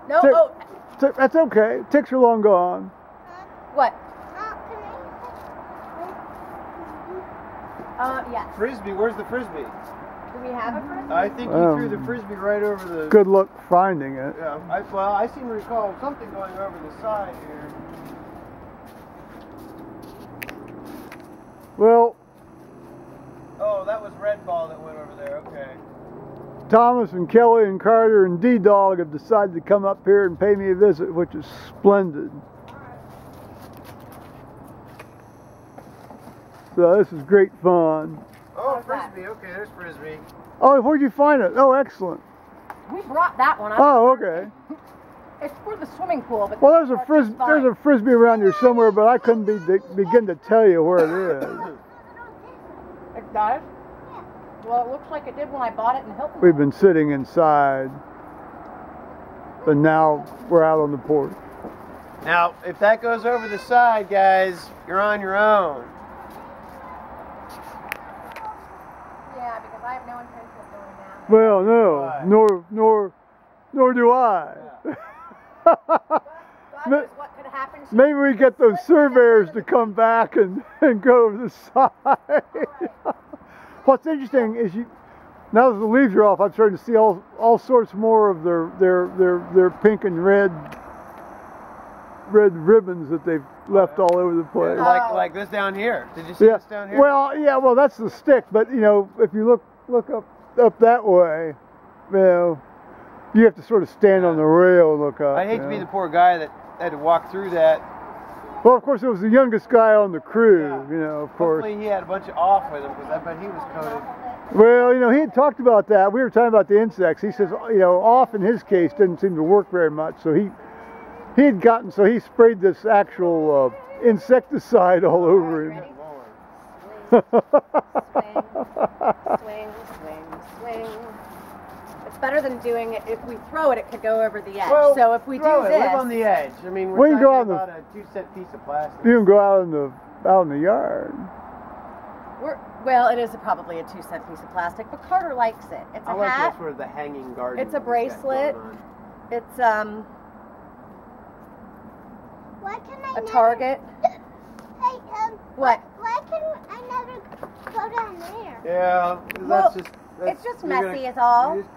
No, That's okay. Ticks are long gone. What? Yes. Frisbee, where's the Frisbee? Do we have a Frisbee? I think you threw the Frisbee right over the... Good luck finding it. Yeah, I seem to recall something going over the side here. Well... Oh, that was Red Ball that went over there, okay. Thomas and Kelly and Carter and D-Dog have decided to come up here and pay me a visit, which is splendid. So this is great fun. Oh, Frisbee, okay, there's Frisbee. Oh, where'd you find it? Oh, excellent. We brought that one up. Oh, okay. It's for the swimming pool. But Well, there's a Frisbee around here somewhere, but I couldn't begin to tell you where it is. It does? Well, it looks like it did when I bought it in Hilton. We've been sitting inside, but now we're out on the porch. Now, if that goes over the side, guys, you're on your own. Yeah, because I have no intention of going down. Well, no, nor do I. God knows what could happen. Maybe we get those surveyors to come back and go over the side. What's interesting is now that the leaves are off, I'm starting to see all sorts more of their pink and red ribbons that they've left all over the place. Like this down here. Did you see this down here? Well, that's the stick. But you know, if you look up that way, you know, you have to sort of stand on the rail and look up. I hate to be the poor guy that had to walk through that. Well, of course, it was the youngest guy on the crew, you know, of course. Hopefully he had a bunch of off with him, because I bet he was coated. Well, you know, he had talked about that. We were talking about the insects. He says, you know, off in his case didn't seem to work very much. So he sprayed this actual insecticide all over him. Swing. It's better than doing it. If we throw it, it could go over the edge. Well, so if we do this, live on the edge. I mean, we're talking about a 2-cent piece of plastic. You can go out in the yard. Well, it is probably a 2-cent piece of plastic, but Carter likes it. It's a hat. Like sort of the hanging garden. It's a bracelet. It's a target. Hey, what? Why can I never go down there? Yeah, well, it's just messy is all. You just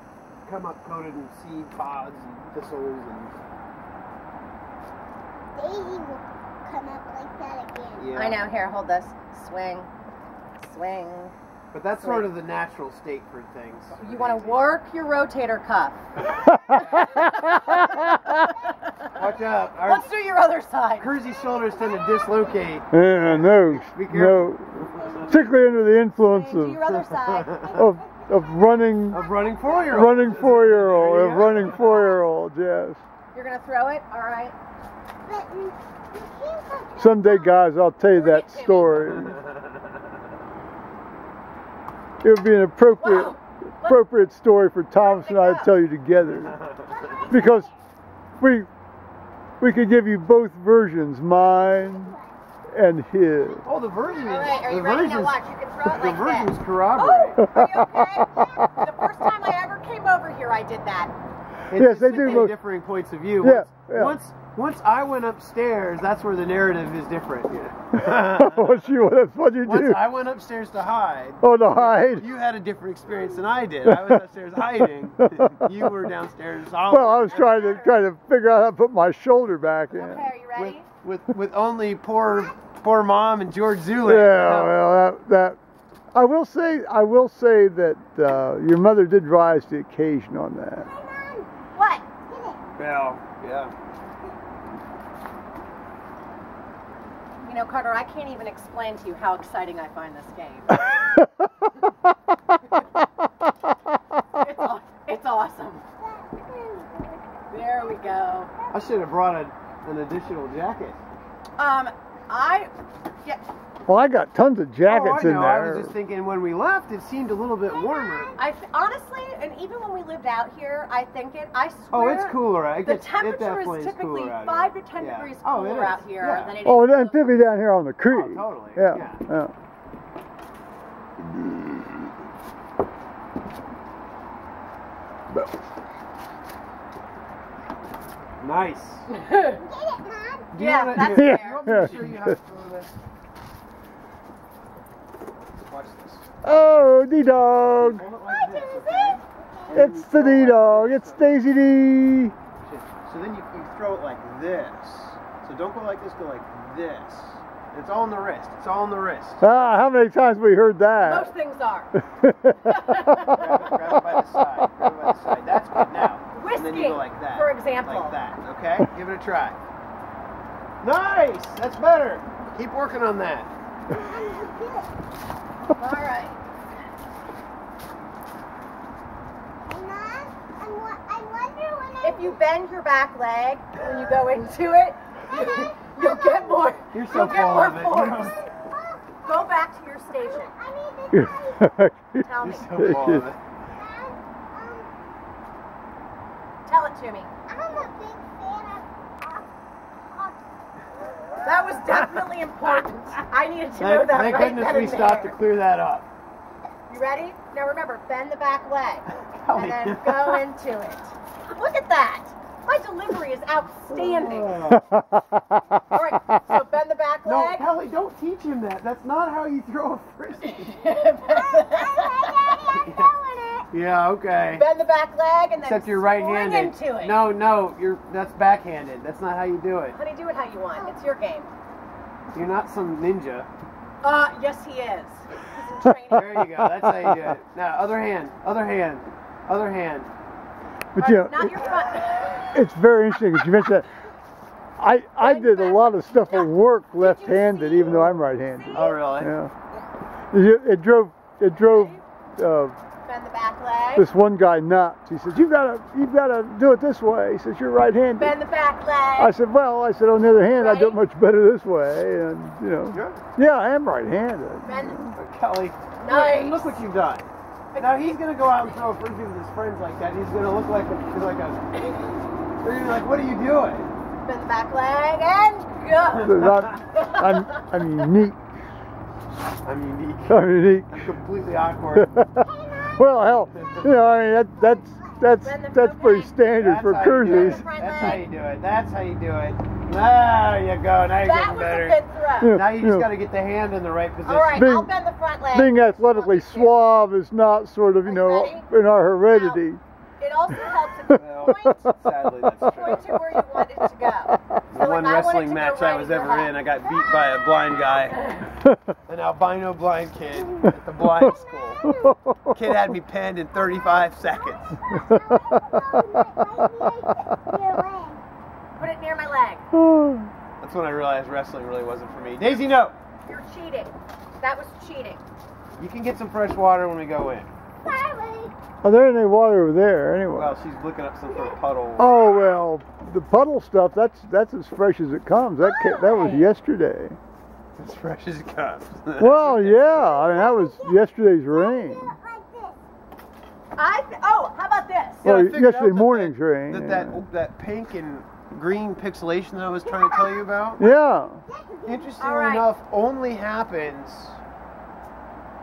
come up coated in seed pods and thistles and... Daisy will come up like that again. Yeah. I know. Here, hold this. Swing. But that's sort of the natural state for things. You want to work your rotator cuff. Watch out. Let's do your other side. Cruzy shoulders tend to dislocate. Yeah, no. Particularly under the influence do your other side. of running 4-year-olds. Running 4-year-olds, yes. You're going to throw it? All right. Someday, guys, I'll tell you that story. It would be an appropriate story for Thomas and I to tell you together, because we could give you both versions, mine and his. Oh, the version is. All right, are you ready? Now watch. You can throw it like versions that. corroborate. Oh, are you okay? The first time I ever came over here, I did that. Yes, they do. Differing points of view. Yeah. Once I went upstairs, that's where the narrative is different. What'd you do? Once I went upstairs to hide. Oh, to hide. You had a different experience than I did. I was upstairs hiding. You were downstairs. Well, I was trying to figure out how to put my shoulder back in. Okay, are you ready? With only poor Mom and George Zule. Yeah, well, that I will say that your mother did rise to the occasion on that. What? Well, yeah. You know, Carter, I can't even explain to you how exciting I find this game. It's awesome. There we go. I should have brought an additional jacket. Well, I got tons of jackets in there. I was just thinking when we left, it seemed a little bit warmer. Honestly, and even when we lived out here, I swear. Oh, it's cooler. The temperature is typically 5 to 10 degrees cooler out here than it is. Oh, and particularly down here on the creek. Oh, totally. Yeah. Nice. Get it, Mom. Do you Yeah, wanna- that's here, fair. you want me to show you how to throw this? Watch this. Oh, D-Dog. Hold it like this, okay? It's the D-Dog. It's Daisy D. So then you throw it like this. So don't go like this, go like this. It's all in the wrist. It's all in the wrist. Ah, how many times have we heard that? Most things are. Grab it by the side. Grab it by the side. That's good. Now. And then you Whisking, go like that. for example. Like that. Okay? Give it a try. Nice! That's better. Keep working on that. All right. I wonder when If you bend your back leg when you go into it, you'll get more. You're so You'll get full more of it. force. Go back to your station. I need to Tell me. You're so full of it. Tell it to me. I'm a big fan of That was definitely important. I needed to know that Thank right goodness then we and stopped to there. clear that up. You ready? Now remember, bend the back leg. Kelly. And then go into it. Look at that. My delivery is outstanding. All right, so bend the back No, leg. Kelly, don't teach him that. That's not how you throw a frisbee. Yeah, okay. Bend the back leg and then Except you're spring right-handed. into it. No, that's backhanded. That's not how you do it. Honey, do it how you want. It's your game. You're not some ninja. Yes, he is. He's in training. There you go. That's how you do it. Now, other hand. But you know, Not your front. it's very interesting because you mentioned that. I did a lot of stuff at work left-handed, even though I'm right-handed. Oh, really? Yeah. It drove Bend the back leg. this one guy nuts. He says, "You've got to do it this way." He says, "You're right-handed." Bend the back leg. I said, "I said on the other hand, I do it much better this way." And Good. yeah, I am right-handed. Bend. Kelly, Nice. look what you've done. Now he's gonna go out and throw a frisbee with his friends like that. He's gonna look like a. They're gonna be like, "What are you doing?" Bend the back leg and go. So I'm unique. I'm unique. I'm unique. I'm completely awkward. Well, hell, I mean that's pretty standard for cruises. That's how you do it. That's how you do it. There you go. Now you're That getting was better. a good throw. Yeah. Now you just got to get the hand in the right position. All right, Being- I'll bend the front leg. Being athletically suave is not sort of, Are you ready? in our heredity. It also helps if you Well, point, sadly, that's true. point to where you want it to go. The So, one like, I want it wrestling to go match right I was your ever head. in, I got beat by a blind guy, an albino blind kid at the blind school. Kid had me pinned in 35 seconds. Put it near my leg. That's when I realized wrestling really wasn't for me. Daisy, no! You're cheating. That was cheating. You can get some fresh water when we go in. Oh, there ain't any water over there anyway. Well, she's looking up some sort of puddle. Oh well, the puddle stuff that's as fresh as it comes. That was yesterday. As fresh as it comes. Well, yeah. I mean that was yesterday's rain. How about this? Yeah, I Well, figured out yesterday that morning's rain. That pink and green pixelation that I was trying to tell you about, Yeah. interestingly All right. enough, only happened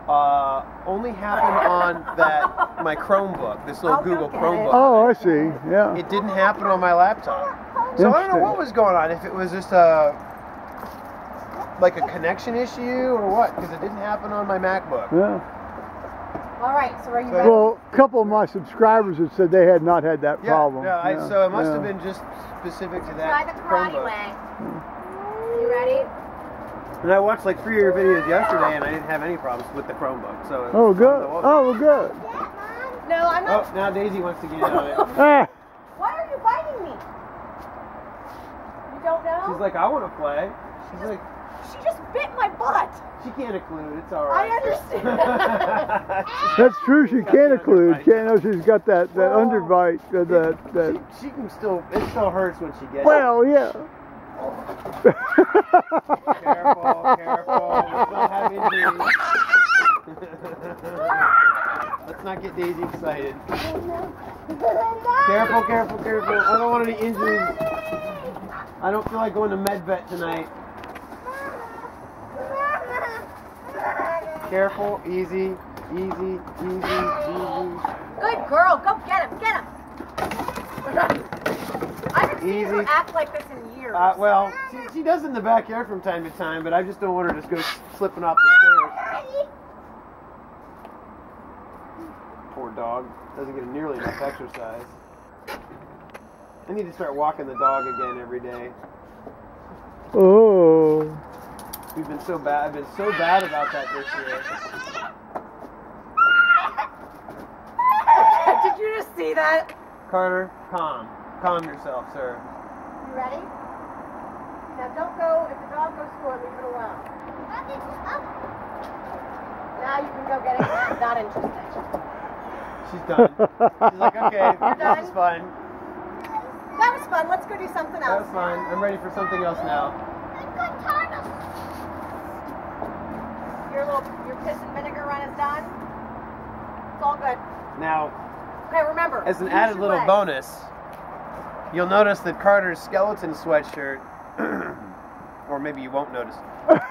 on that my Chromebook, this little I'll go Google get Chromebook. Oh, I see. Yeah. It didn't happen on my laptop. So I don't know Interesting. what was going on. If it was just like a connection issue or what, because it didn't happen on my MacBook. Yeah. All right, so are you ready? Well, a couple of my subscribers had said they had not had that problem. Yeah, so it must have been just specific to Try that the karate Chromebook. way. You ready? And I watched like 3 of your videos yesterday, and I didn't have any problems with the Chromebook. So it Oh, was good. fun to watch. Oh, well, good. No, I'm not. Oh, now Daisy wants to get in on it. Ah, Why are you biting me? You don't know? She's like, I want to play. She's like, She just bit my butt. she can't occlude. It's all right. I understand. that's true. She can't occlude. Can't know she's got that underbite. That. She can still. It still hurts when she gets. Well, yeah. Careful. Let's not have injuries. Let's not get Daisy excited. Careful. I don't want any injuries. I don't feel like going to MedVet tonight. Careful, easy. Good girl. Go get him. Get him. I can seen her Easy. act like this in years. Well, she does in the backyard from time to time, but I just don't want her to go slipping off the stairs. Poor dog. Doesn't get nearly enough exercise. I need to start walking the dog again every day. Oh. We've been so bad. I've been so bad about that this year. Did you just see that? Carter, calm. Calm yourself, sir. You ready? Now don't go, if the dog goes for it, leave it alone. Now you can go get it. It's not interesting. She's done. She's like, okay, You're that done? was fun. That was fun. Let's go do something That else. was fun. I'm ready for something else now. Your piss and vinegar run is done. It's all good. Now, Okay, remember. as an use added your little legs. bonus, you'll notice that Carter's skeleton sweatshirt, or maybe you won't notice,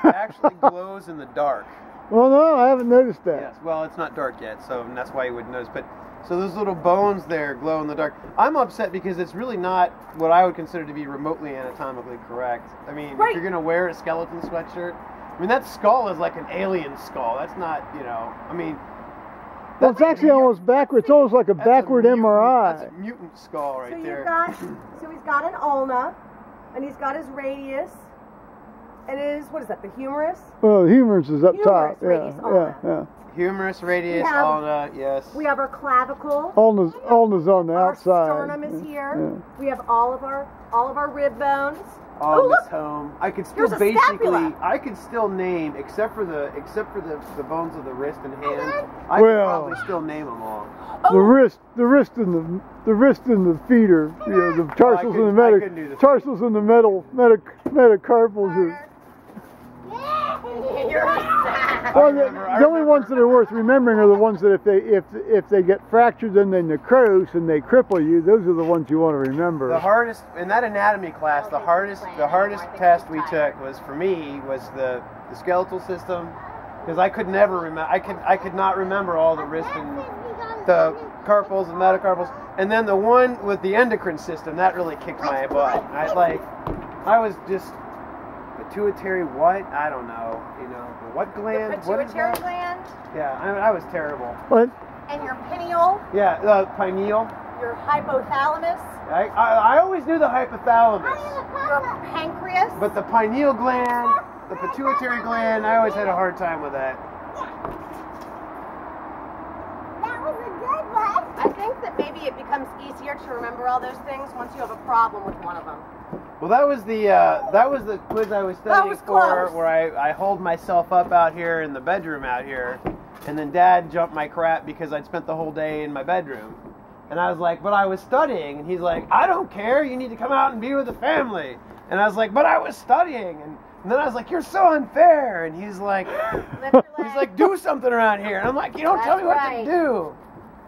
actually glows in the dark. Well, no, I haven't noticed that. Yes, well, it's not dark yet, so that's why you wouldn't notice. But so those little bones there glow in the dark. I'm upset because it's really not what I would consider to be remotely anatomically correct. I mean, Right. if you're going to wear a skeleton sweatshirt, I mean, that skull is like an alien skull. That's not, I mean... Well, it's actually almost backward. It's almost like a backward MRI. That's a mutant skull right So there. you've got, so he's got an ulna, and he's got his radius, and his, what is that, the humerus? Well, the humerus is up top. Humerus, radius, Yeah, ulna. yeah. Humerus, radius, We have- ulna, yes. We have our clavicle. Ulna's on the Our outside. sternum is here. Yeah. We have all of our rib bones. All Oh, this look. home. I could still Here's a scapula. I could still name, except for the bones of the wrist and hand. I Well- could probably still name them all. The wrist and the feet are, the tarsals and the couldn't do the feet. tarsals and the metacarpals are. You're sad. Well, remember- the only ones that are worth remembering are the ones that if they get fractured, then they necrose and they cripple you. Those are the ones you want to remember. The hardest in that anatomy class, the hardest test we took was for me was the skeletal system, because I could never remember. I could not remember all the wrist and the carpals and metacarpals, and then the one with the endocrine system that really kicked my butt. I was just pituitary what? I don't know. What gland? The What is pituitary that? gland Yeah, I was terrible. What? and your pineal, Yeah, pineal. your hypothalamus, I always knew the hypothalamus, your pancreas. but the pineal gland, the pituitary gland, I always had a hard time with that. That was a good one. I think that maybe it becomes easier to remember all those things once you have a problem with one of them. Well, that was the quiz I was studying was for, close. where I hold myself up out here in the bedroom out here, and then Dad jumped my crap because I'd spent the whole day in my bedroom. And I was like, but I was studying. And he's like, I don't care. You need to come out and be with the family. And I was like, but I was studying. And then I was like, you're so unfair. And he's like, do something around here. And I'm like, you don't tell me what to do.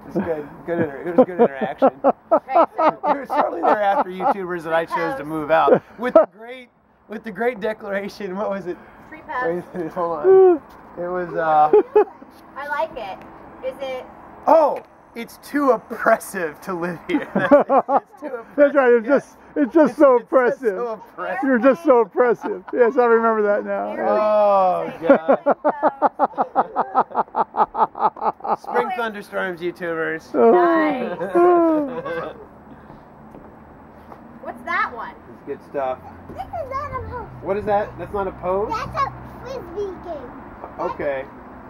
It's good. It was good interaction. Right, so It was shortly thereafter YouTubers that I chose to move out with the great declaration. What was it? tree Wait pass. a minute, hold on. It was I like it. Is it? oh, it's too oppressive to live here. That's it. It's too oppressive. That's right. It's just so oppressive. so oppressive. You're just so oppressive. Yes, I remember that now. Oh, God. Spring thunderstorms, YouTubers. Nice. What's that one? It's good stuff. This is not a pose. What is that? That's not a pose? That's a frisbee game. Okay.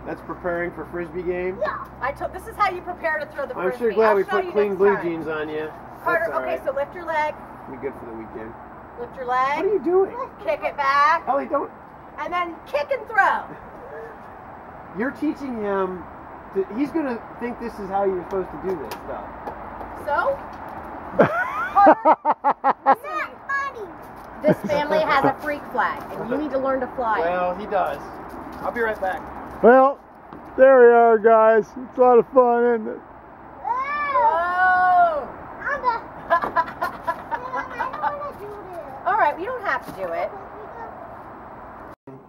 That's preparing for frisbee game? Yeah. This is how you prepare to throw the I'm frisbee. sure glad I'll we show put you clean next blue time. jeans on you. Carter, That's all okay, right. so lift your leg, Be good for the weekend. lift your What are leg, you doing? kick it back, Ellie, don't. and then kick and throw. You're teaching him. He's going to think this is how you're supposed to do this stuff. So, Not funny. this family has a freak flag, and you need to learn to fly. Well, he does. I'll be right back. Well, there we are, guys. It's a lot of fun, isn't it? Whoa! I'm the. I don't want to do this. All right, you don't have to do it.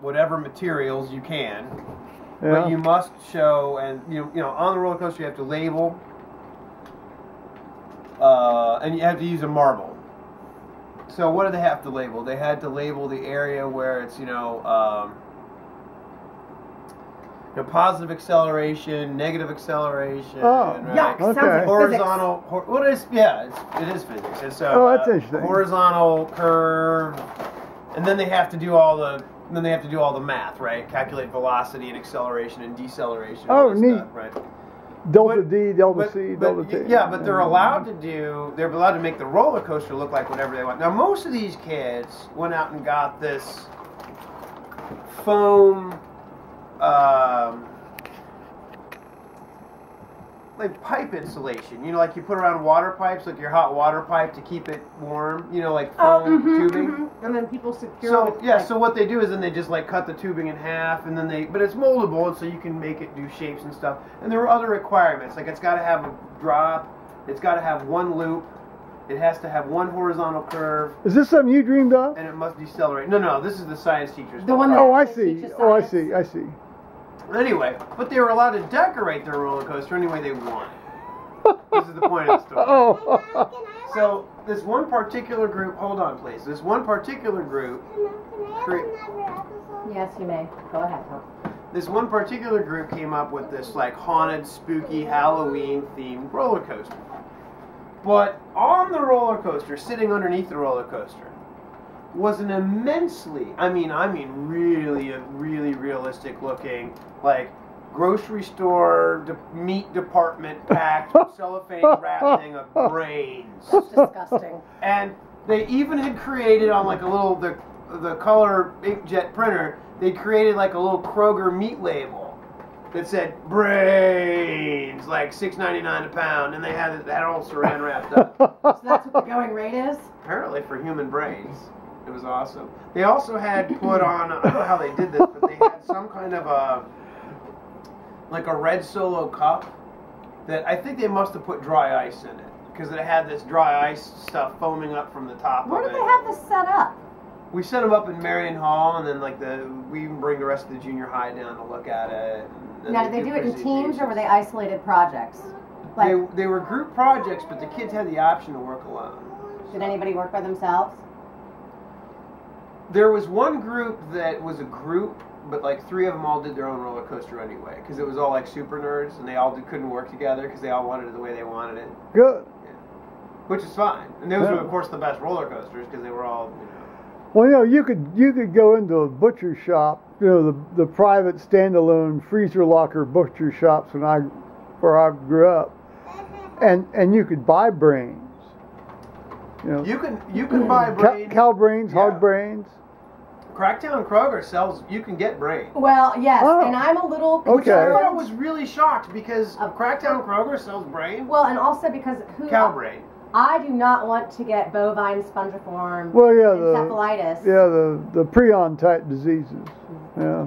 Whatever materials you can, Yeah. but you must show, and on the roller coaster you have to label, and you have to use a marble. So what do they have to label? They had to label the area where it's, positive acceleration, negative acceleration. Oh, right? yuck, sounds like Horizontal. It is physics. And so, Oh, that's interesting. Horizontal curve, and then they have to do all the math, right? Calculate velocity and acceleration and deceleration. Oh, all this neat. Stuff, right? Delta But- D, Delta C, Delta T. Yeah, but they're allowed to make the roller coaster look like whatever they want. Now, most of these kids went out and got this foam, like pipe insulation. Like you put around water pipes, like your hot water pipe to keep it warm. Like foam tubing. And then people secure. So with, yeah, like, so what they do is then they just like cut the tubing in half, and then but it's moldable, and so you can make it do shapes and stuff. And there were other requirements, like it's got to have a drop, it's got to have one loop, it has to have one horizontal curve, Is this something you dreamed of? and it must decelerate. No, this is the science teacher's. The one that- Oh, I They see. teach us Oh, I science. see. I see. Anyway, but they were allowed to decorate their roller coaster any way they wanted. This is the point of the story. Oh. So this one particular group, hold on please, this one particular group, Yes, you may. Go ahead. this one particular group came up with this like haunted, spooky, Halloween themed roller coaster. But on the roller coaster, sitting underneath the roller coaster, was an immensely, really realistic looking, like grocery store meat department packed cellophane wrap thing of brains. Disgusting. And they even had created on like a little the color inkjet printer, they created like a little Kroger meat label that said brains, like $6.99 a pound, and they had that all saran wrapped up. So that's what the going rate is? Apparently for human brains. It was awesome. They also had put on, I don't know how they did this, but they had some kind of a red Solo cup that I think they must have put dry ice in it, because it had this dry ice stuff foaming up from the top Where of did it. they have this set up? We set them up in Marion Hall, and then we even bring the rest of the junior high down to look at it. And Now, did they do it in teams or were they isolated projects? Like, They were group projects, but the kids had the option to work alone. did anybody work by themselves? There was one group that was a group, but like 3 of them all did their own roller coaster anyway, because it was all like super nerds, and they all couldn't work together because they all wanted it the way they wanted it, Good. which is fine. And those Yeah. were, of course, the best roller coasters because they were all, Well, you could go into a butcher shop, the private standalone freezer locker butcher shops where I grew up, and you could buy brains. You can buy brains. Cow brains, Yeah. hog brains. Cracktown Kroger sells. You can get brains. Well, yes, Oh. and I'm a little Which I Okay. thought was really shocked because Cracktown Kroger sells brain. Well, and also because Cow brain. I do not want to get bovine spongiform Well, yeah, encephalitis. the prion type diseases. Yeah.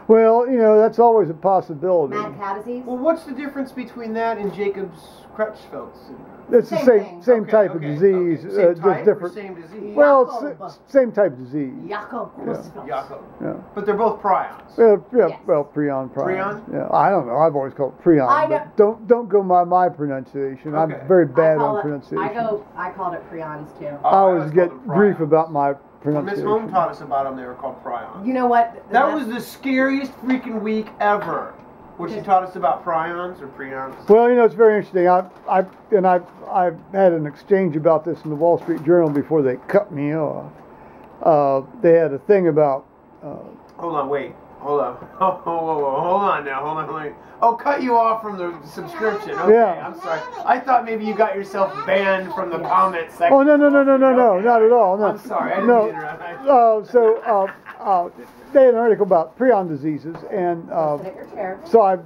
Well, that's always a possibility. Mad cow disease. Well, what's the difference between that and Jacob's Creutzfeldt syndrome? It's the Same same thing. same Okay, type of okay, disease, okay. Same just type or different. same disease? Well, Jakob. it's same type disease. Jakob Creutzfeldt. Jakob. Yeah. But they're both prions. Yeah, Yes. well, prion. Prion? Yeah, I don't know. I've always called it prion. I know. But don't go by my pronunciation. Okay. I'm very bad I call on it- pronunciation. I called it prions too. Oh, I always called get them grief prions. about my When Miss pronunciation. Home taught us about them, they were called prions. You know what? That was the scariest freaking week ever. When she taught us about prions or prions. Well, it's very interesting. I've had an exchange about this in the Wall Street Journal before they cut me off. They had a thing about. Hold on, wait. Hold on. Hold on now. Hold on. Oh, cut you off from the subscription. Okay, Yeah. I'm sorry. I thought maybe you got yourself banned from the comment section. Oh no, Okay. not at all. No. I'm sorry. I didn't No. mean to interrupt. They had an article about prion diseases, and Sit at your chair. so I,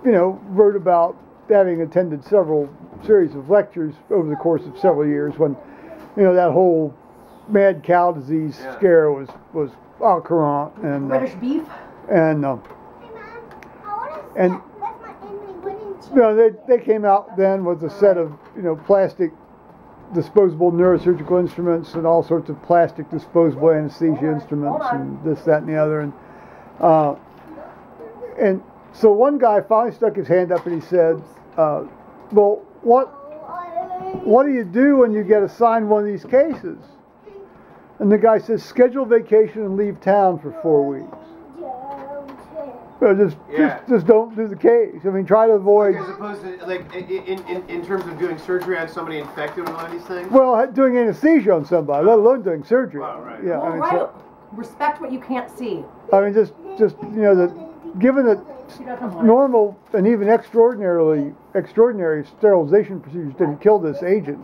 wrote about having attended several series of lectures over the course of several years when, that whole mad cow disease Yeah. scare was au courant, and British beef. and Hey, Mom, I want to And- with my wooden chair. they came out then with a set of plastic disposable neurosurgical instruments and all sorts of plastic disposable anesthesia instruments and this, that, and the other, and so one guy finally stuck his hand up and he said, "Well, what what do you do when you get assigned one of these cases? And the guy says, schedule vacation and leave town for 4 weeks. Just don't do the case. I mean, try to avoid. As opposed to, like, in terms of doing surgery on somebody infected with one of these things? Well, doing anesthesia on somebody, let alone doing surgery. Oh, right. Yeah, Well, I mean, right. so, Respect what you can't see. I mean, just given that She doesn't want it. normal and even extraordinary sterilization procedures didn't kill this agent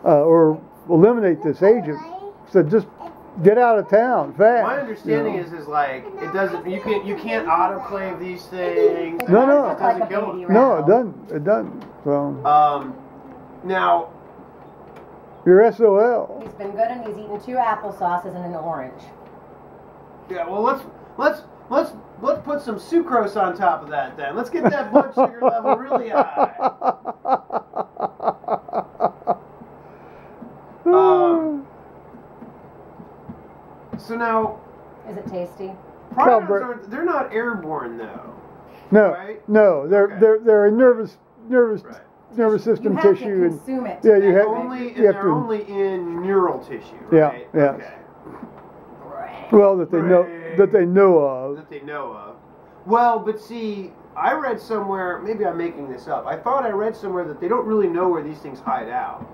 or eliminate this agent, so just get out of town fast. My understanding is like it doesn't. You can't autoclave these things. No, and no. it It's like doesn't a kill baby them. No, rattle. it doesn't. So Now, you're SOL. He's been good and he's eaten 2 applesauces and an orange. yeah. Well, let's put some sucrose on top of that. Then let's get that blood sugar level really high. So now, Is it tasty? prions they're not airborne though. No, Right? no, they're a nervous Right. system You have tissue to and consume it. yeah, you have Only you have they're to only in neural tissue, Yeah, right? yes. Okay. well that they know of. That they know of. Well, but see, I read somewhere, maybe I'm making this up. I thought I read somewhere that they don't really know where these things hide out.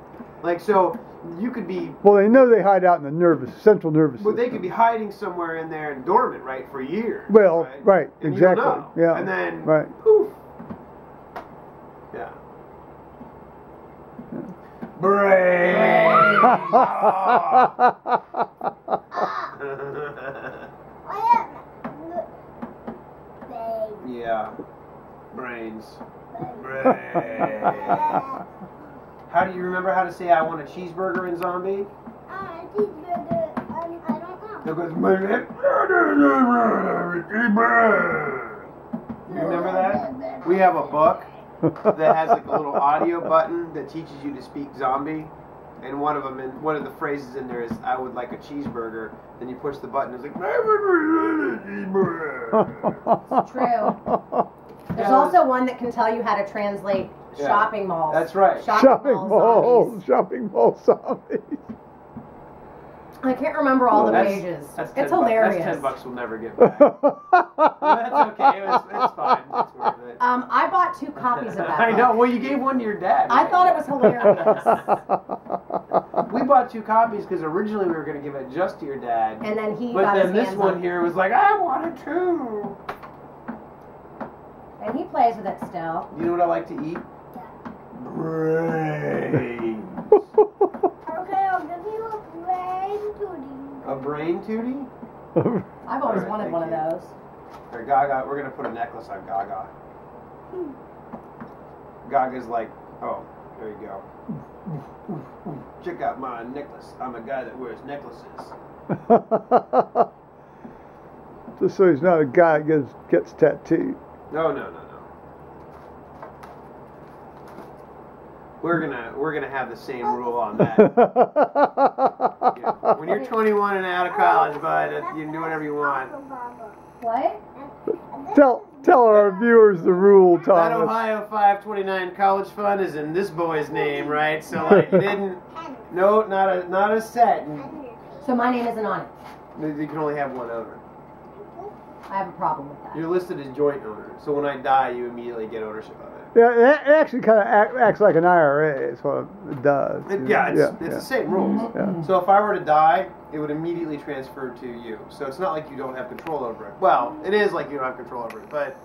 Like, so you could be, Well, they know they hide out in the central nervous well, system. they could be hiding somewhere in there and dormant, right, for years. Well, right, And exactly. You don't know. Yeah. And then, Right. poof. Yeah. Brain. Yeah. Brains. How do you remember how to say I want a cheeseburger in Zombie? I don't know. It goes, you remember that? We have a book that has like a little audio button that teaches you to speak zombie. And one of the phrases in there is, I would like a cheeseburger. Then you push the button, it's like, It's true. There's also one that can tell you how to translate shopping malls. That's right. Shopping mall zombies. I can't remember all the pages. That's It's $10. hilarious. That's $10 we'll never get back. That's okay. It's fine. It's worth it. I bought 2 copies of that. I know. book. Well, you gave one to your dad. I right? thought it was hilarious. We bought 2 copies because originally we were going to give it just to your dad. And then he But got then his this hands one on here was like, I want it too. And he plays with it still. You know what I like to eat? Brains. Okay, I'll give you a brain tootie. A brain tootie? I've always Alright, wanted thank one of you. those. Or Gaga. We're going to put a necklace on Gaga. Gaga's like, oh, there you go. Check out my necklace. I'm a guy that wears necklaces. Just so he's not a guy that gets tattooed. No. We're gonna have the same rule on that. Yeah. When you're 21 and out of college, bud, you can do whatever you want. What? Tell our viewers the rule, That Thomas. Ohio 529 college fund is in this boy's name, right? So like, you didn't. No, not a set. So my name isn't on it. You can only have one owner. I have a problem with that. You're listed as joint owner, so when I die, you immediately get ownership of it. Yeah, it actually kind of acts like an IRA. Is what it does. It's the same rules. Yeah. So if I were to die, it would immediately transfer to you. So it's not like you don't have control over it. Well, it is like you don't have control over it, but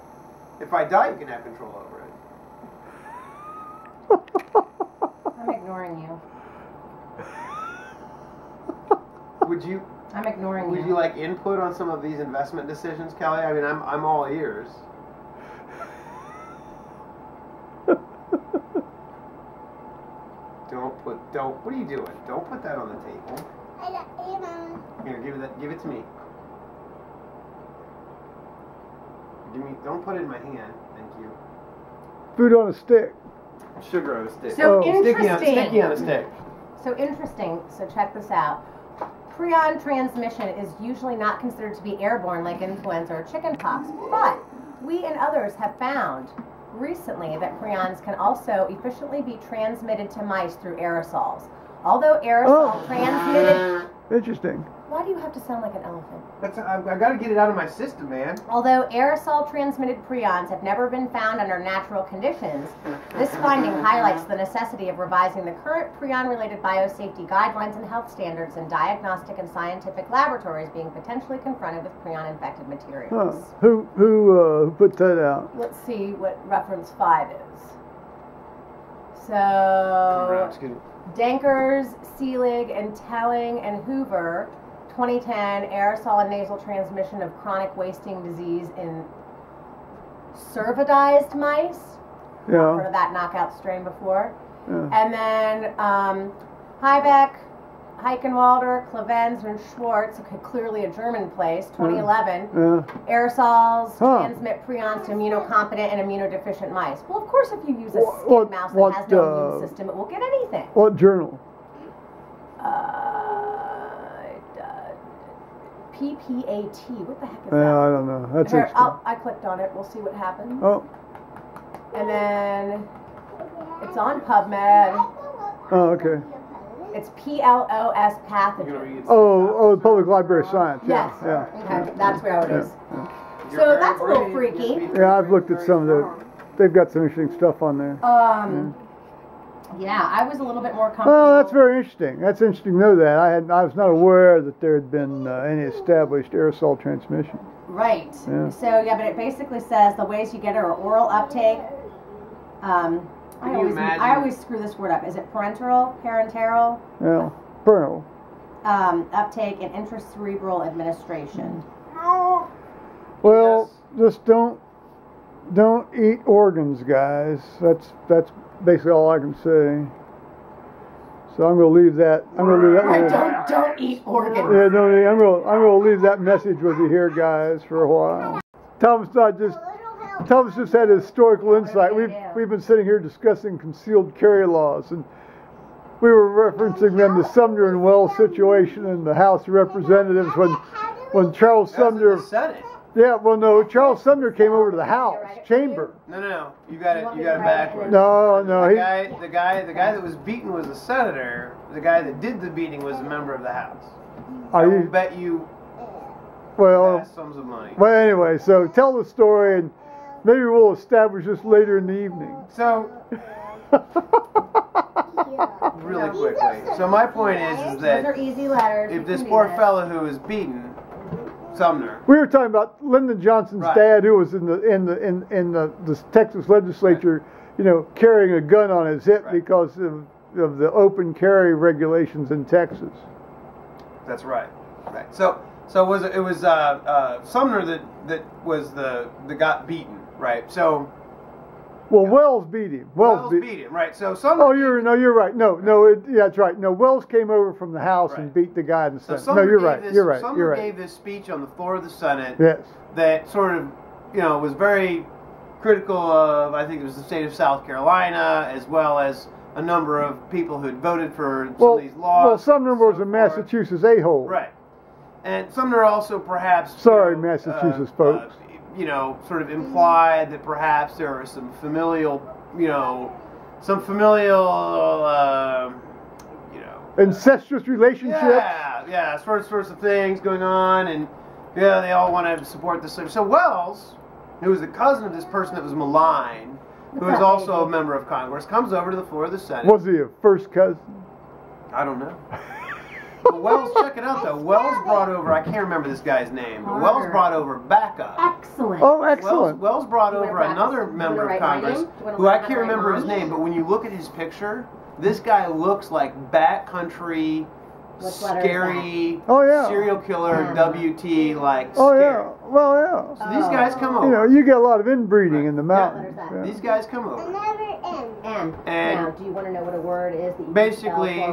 if I die, you can have control over it. I'm ignoring you. Would you I'm ignoring you. like input on some of these investment decisions, Kelly? I mean, I'm all ears. What are you doing? Don't put that on the table. Here, give it to me. Don't put it in my hand. Thank you. Food on a stick. Sugar on a stick. So Sticky interesting. on a stick. So interesting. So check this out. Prion transmission is usually not considered to be airborne like influenza or chickenpox, but we and others have found recently that prions can also efficiently be transmitted to mice through aerosols. Although aerosol transmitted... Interesting. Why do you have to sound like an elephant? I got to get it out of my system, man. Although aerosol-transmitted prions have never been found under natural conditions, this finding highlights the necessity of revising the current prion-related biosafety guidelines and health standards in diagnostic and scientific laboratories being potentially confronted with prion-infected materials. Huh. Who put that out? Let's see what reference 5 is. So, Dankers, Seelig, and Telling and Hoover, 2010, aerosol and nasal transmission of chronic wasting disease in cervidized mice. Yeah. I've heard of that knockout strain before. Yeah. And then Heibeck, Heichenwalder, Clevens, and Schwartz, okay, clearly a German place, 2011. Yeah. Aerosols transmit prions to immunocompetent and immunodeficient mice. Well, of course, if you use a skin mouse that has no immune system, it will get anything. What journal? PPAT. What the heck is that? Yeah, I don't know. That's Here, interesting. I clicked on it. We'll see what happens. Oh. And then it's on PubMed. Oh, okay. It's PLOS pathogen. Oh, the Public Library of Science. Yes. Yeah. Okay, that's where it is. Yeah. So that's a little freaky. Yeah, I've looked at some of the. They've got some interesting stuff on there. Yeah, I was a little bit more comfortable. Well, that's very interesting. That's interesting to know that. I was not aware that there had been any established aerosol transmission. Right. Yeah. So yeah, but it basically says the ways you get it are oral uptake. I always screw this word up. Is it parenteral? Yeah, parental. Uptake and intracerebral administration. Well, just don't eat organs, guys. That's basically all I can say. So I'm going to leave that. Don't eat organs. Yeah, no, I'm going to leave that message with you here, guys, for a while. Thomas just had a historical insight. We've been sitting here discussing concealed carry laws, and we were referencing them the Sumner and Wells situation in the House of Representatives when Charles Sumner. That's in the Senate. Yeah, well, no, Charles Sumner came over to the House chamber. No, you got it backwards. No, The guy that was beaten was a senator. The guy that did the beating was a member of the House. I will bet you vast sums of money. Well, anyway, so tell the story, and maybe we'll establish this later in the evening. So, really quickly. So my point is that Those are easy letters. if this poor fellow who was beaten, Sumner. We were talking about Lyndon Johnson's dad, who was in the Texas legislature, carrying a gun on his hip because of the open carry regulations in Texas. That's right. Right. So it was Sumner that was the got beaten, right? So. Well, Wells beat him. Wells beat him, right? So Sumner. Oh, you're right. No, that's right. No, Wells came over from the House and beat the guy in the Senate. No, you're right. Sumner gave this speech on the floor of the Senate. Yes. That sort of, was very critical of, I think it was the state of South Carolina, as well as a number of people who had voted for some of these laws. Well, Sumner was a Massachusetts a-hole. Right. And Sumner also perhaps. Sorry, Massachusetts folks. Sort of implied that perhaps there was some familial, incestuous relationships. Yeah, sorts of things going on, and they all want to support this. So Wells, who was the cousin of this person that was maligned, who is also a member of Congress, comes over to the floor of the Senate. Was he a first cousin? I don't know. But Wells, check it out though. Wells brought over, I can't remember this guy's name, but Wells brought over backup. Excellent. Oh, excellent. Wells brought over another member of Congress who I can't remember his name, but when you look at his picture, this guy looks like backcountry, scary, serial killer, WT, like scary. Yeah. Well, yeah. So these guys come over. You get a lot of inbreeding in the mountains. Yeah. These guys come over. And now, do you want to know what a word is that you basically,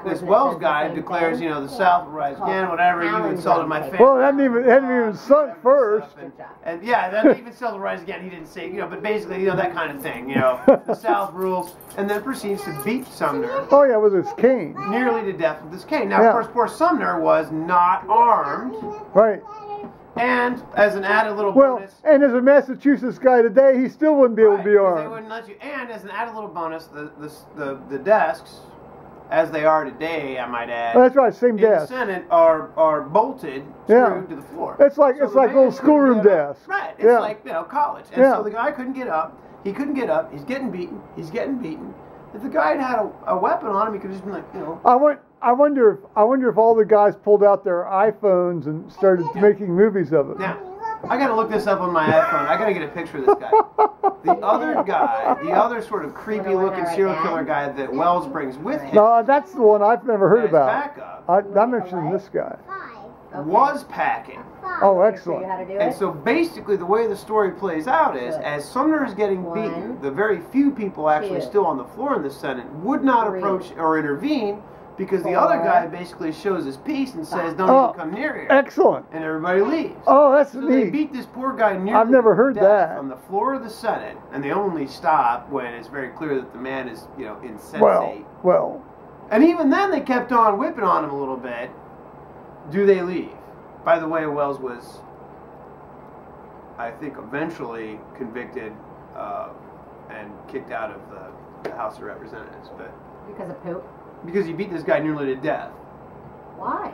this Wells guy declares, the South will rise again, whatever. You insulted my family. Well, it hadn't even sunk first. And that hadn't even said will rise again. He didn't say, but basically, that kind of thing. The South rules, and then proceeds to beat Sumner. Oh yeah, with his cane. Nearly to death with his cane. Now, of course, poor Sumner was not armed. Right. And as an added little Well, bonus. and as a Massachusetts guy today, he still wouldn't be able to be Right, 'cause armed. they wouldn't let you. And as an added little bonus, the desks, as they are today, I might add. Oh, that's right, same in the desk. Senate are bolted Yeah. screwed to the floor. It's like So it's the like man little couldn't schoolroom get up. desks. Right. It's Yeah. like college. And Yeah. so the guy couldn't get up. He couldn't get up. He's getting beaten. He's getting beaten. If the guy had had a weapon on him, he could have just been like, I wonder if all the guys pulled out their iPhones and started making movies of it. Now, I got to look this up on my iPhone. I got to get a picture of this guy. The other guy, the other sort of creepy-looking serial killer guy that Wells brings with him, No, that's the one I've never heard as about. backup, I'm interested in this guy. was packing. Oh, Show you excellent. how to do And it. so basically the way the story plays out is, as Sumner is getting beaten, One, the very few people actually two, still on the floor in the Senate would not three, approach or intervene because the other four. guy basically shows his piece and says, don't Oh, even come near here. Excellent. And everybody leaves. Oh, that's So they neat. beat this poor guy nearly I've never to heard death that. on the floor of the Senate, and they only stop when it's very clear that the man is, insensate. Well. And even then, they kept on whipping on him a little bit. Do they leave? By the way, Wells was, I think, eventually convicted and kicked out of the House of Representatives, but Because of poop. because he beat this guy nearly to death. Why?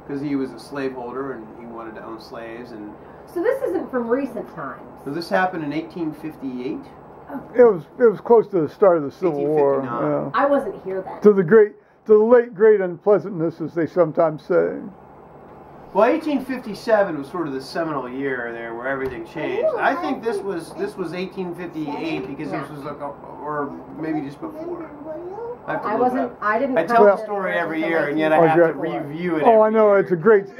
Because he was a slaveholder and he wanted to own slaves, and So this isn't from recent times. so this happened in 1858. It was close to the start of the Civil War. 1859. Yeah. I wasn't here then. To the late great unpleasantness, as they sometimes say. Well, 1857 was sort of the seminal year there where everything changed. I think this was 1858 because this was like or maybe just before. I have to I look wasn't. up. I didn't. I tell come the to story this every until year, and yet I have to 1954. review it. Oh, I every know. year.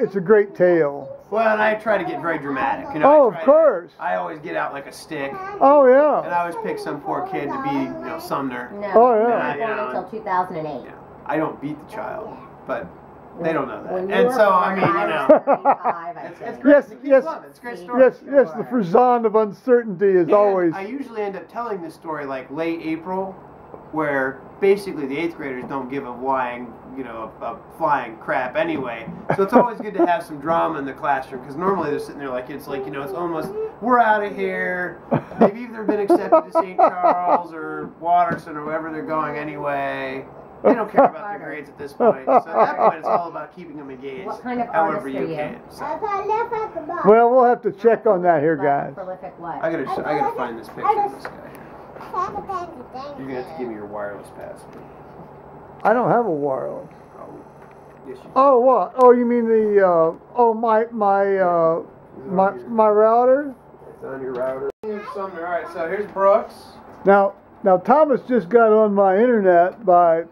It's a great tale. Well, and I try to get very dramatic. Oh, of course. I always get out like a stick, Oh and yeah. I always pick some poor kid to be, Sumner. No. Oh, yeah. I wasn't born until 2008. Yeah. I don't beat the child, but they don't know When that. you And were so, born, I mean, I was 35, I it's think. great. Yes, It keeps yes. loving. It's a great story. Yes, the frisson of uncertainty is And always. I usually end up telling this story like late April, where basically the 8th graders don't give a flying crap anyway. So it's always good to have some drama in the classroom because normally they're sitting there like it's almost we're out of here. Maybe they've been accepted to St. Charles or Watterson or wherever they're going anyway. They don't care about their grades at this point. So at that point, it's all about keeping them engaged. What kind of however artist are you? can. So Well, we'll have to check on that here, guys. Prolific what? I gotta find this picture of this guy here. You're gonna have to give me your wireless password. I don't have a wireless. Oh, yes, you do. Oh, what? Oh, you mean the my router? It's on your router. Here's Sumner. All right, so here's Brooks. Now Thomas just got on my internet by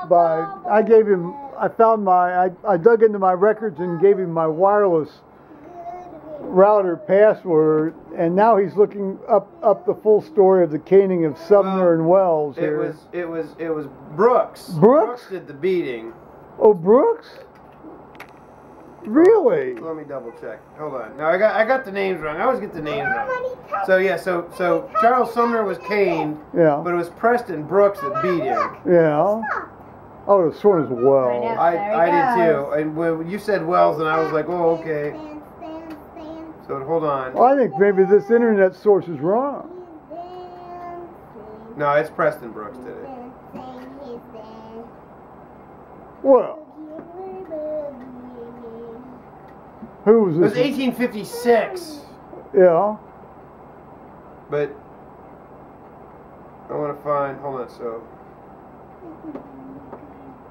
I gave him I dug into my records and gave him my wireless router password, and now he's looking up the full story of the caning of Sumner and Wells It here. was Brooks. Brooks? did the beating. Oh, Brooks? Really? Let me double check. Hold on. No, I got the names wrong. I always get the names wrong. So yeah, so Charles Sumner was caned, Yeah. but it was Preston Brooks that beat him. Yeah. Oh, the one as I well. know. I There he did goes. too. And when you said Wells, and I was like, oh okay. So hold on. Well, I think maybe this internet source is wrong. No, it's Preston Brooks did it. Well, who was It was this? 1856. Yeah. But I want to find. Hold on. So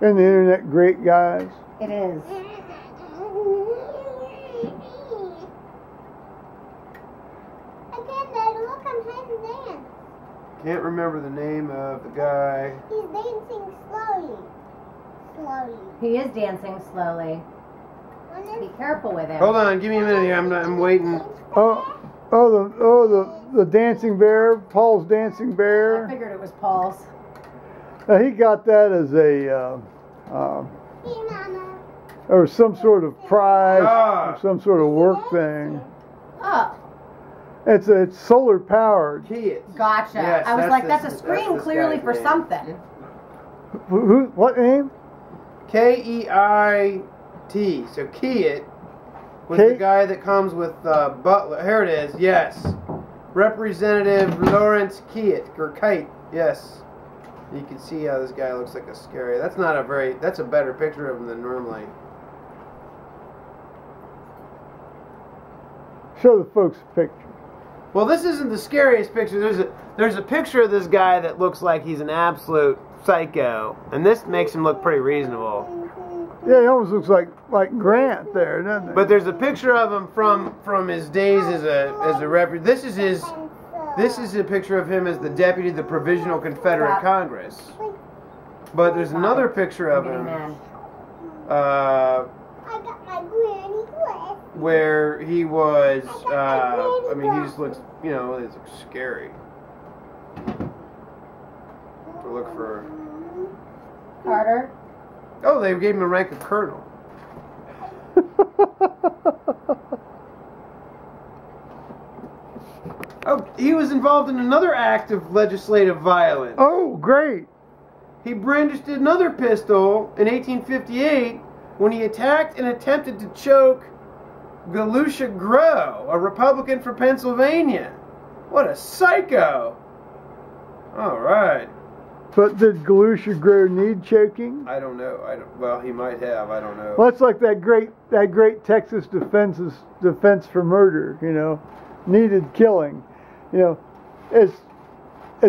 And the internet great guys. It is. Again, Dad, look, I'm trying to dance. can't remember the name of the guy. He's dancing slowly. Slowly. He is dancing slowly. Be careful with him. Hold on. Give me a minute here. I'm waiting. The dancing bear, Paul's dancing I bear. figured it was Paul's. Now, he got that as a Hey, Mama. or some sort of prize, Ah. or some sort of work thing. Oh, It's solar powered. Key it. gotcha. Yes, I was that's like, this- that's a that's screen this clearly guy's for name. something. What name? Keit. So key it. was the guy that comes with Butler. Here it is. Yes, Representative Lawrence Kite. Yes, you can see how this guy looks like a scary. That's not a very. That's a better picture of him than normally. Show the folks a picture. Well, this isn't the scariest picture. There's a picture of this guy that looks like he's an absolute psycho, and this makes him look pretty reasonable. Yeah, he almost looks like Grant there, doesn't it? But there's a picture of him from his days as a rep. This is a picture of him as the deputy of the Provisional Confederate Congress. But there's another picture of him I got my granny dress. where he was. I mean, he just looks. You know, it looks scary. To look for. Carter. Oh, they gave him the rank of colonel. Oh, he was involved in another act of legislative violence. Oh, great. He brandished another pistol in 1858 when he attacked and attempted to choke Galusha Grow, a Republican from Pennsylvania. What a psycho! All right. But did Galusha Grow need choking? I don't know. Well, he might have. I don't know. Well, it's like that great Texas defense for murder. You know, needed killing. You know, as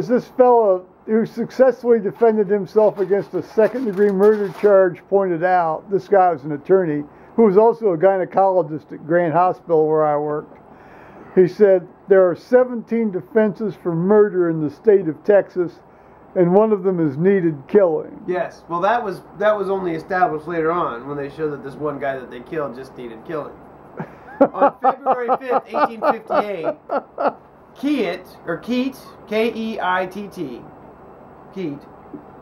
this fellow who successfully defended himself against a second-degree murder charge pointed out, this guy was an attorney who was also a gynecologist at Grant Hospital where I worked. He said there are 17 defenses for murder in the state of Texas, and one of them is needed killing. Yes. Well, that was only established later on when they showed that this one guy that they killed just needed killing. On February 5th, 1858, Keat, K-E-I-T-T, Keat,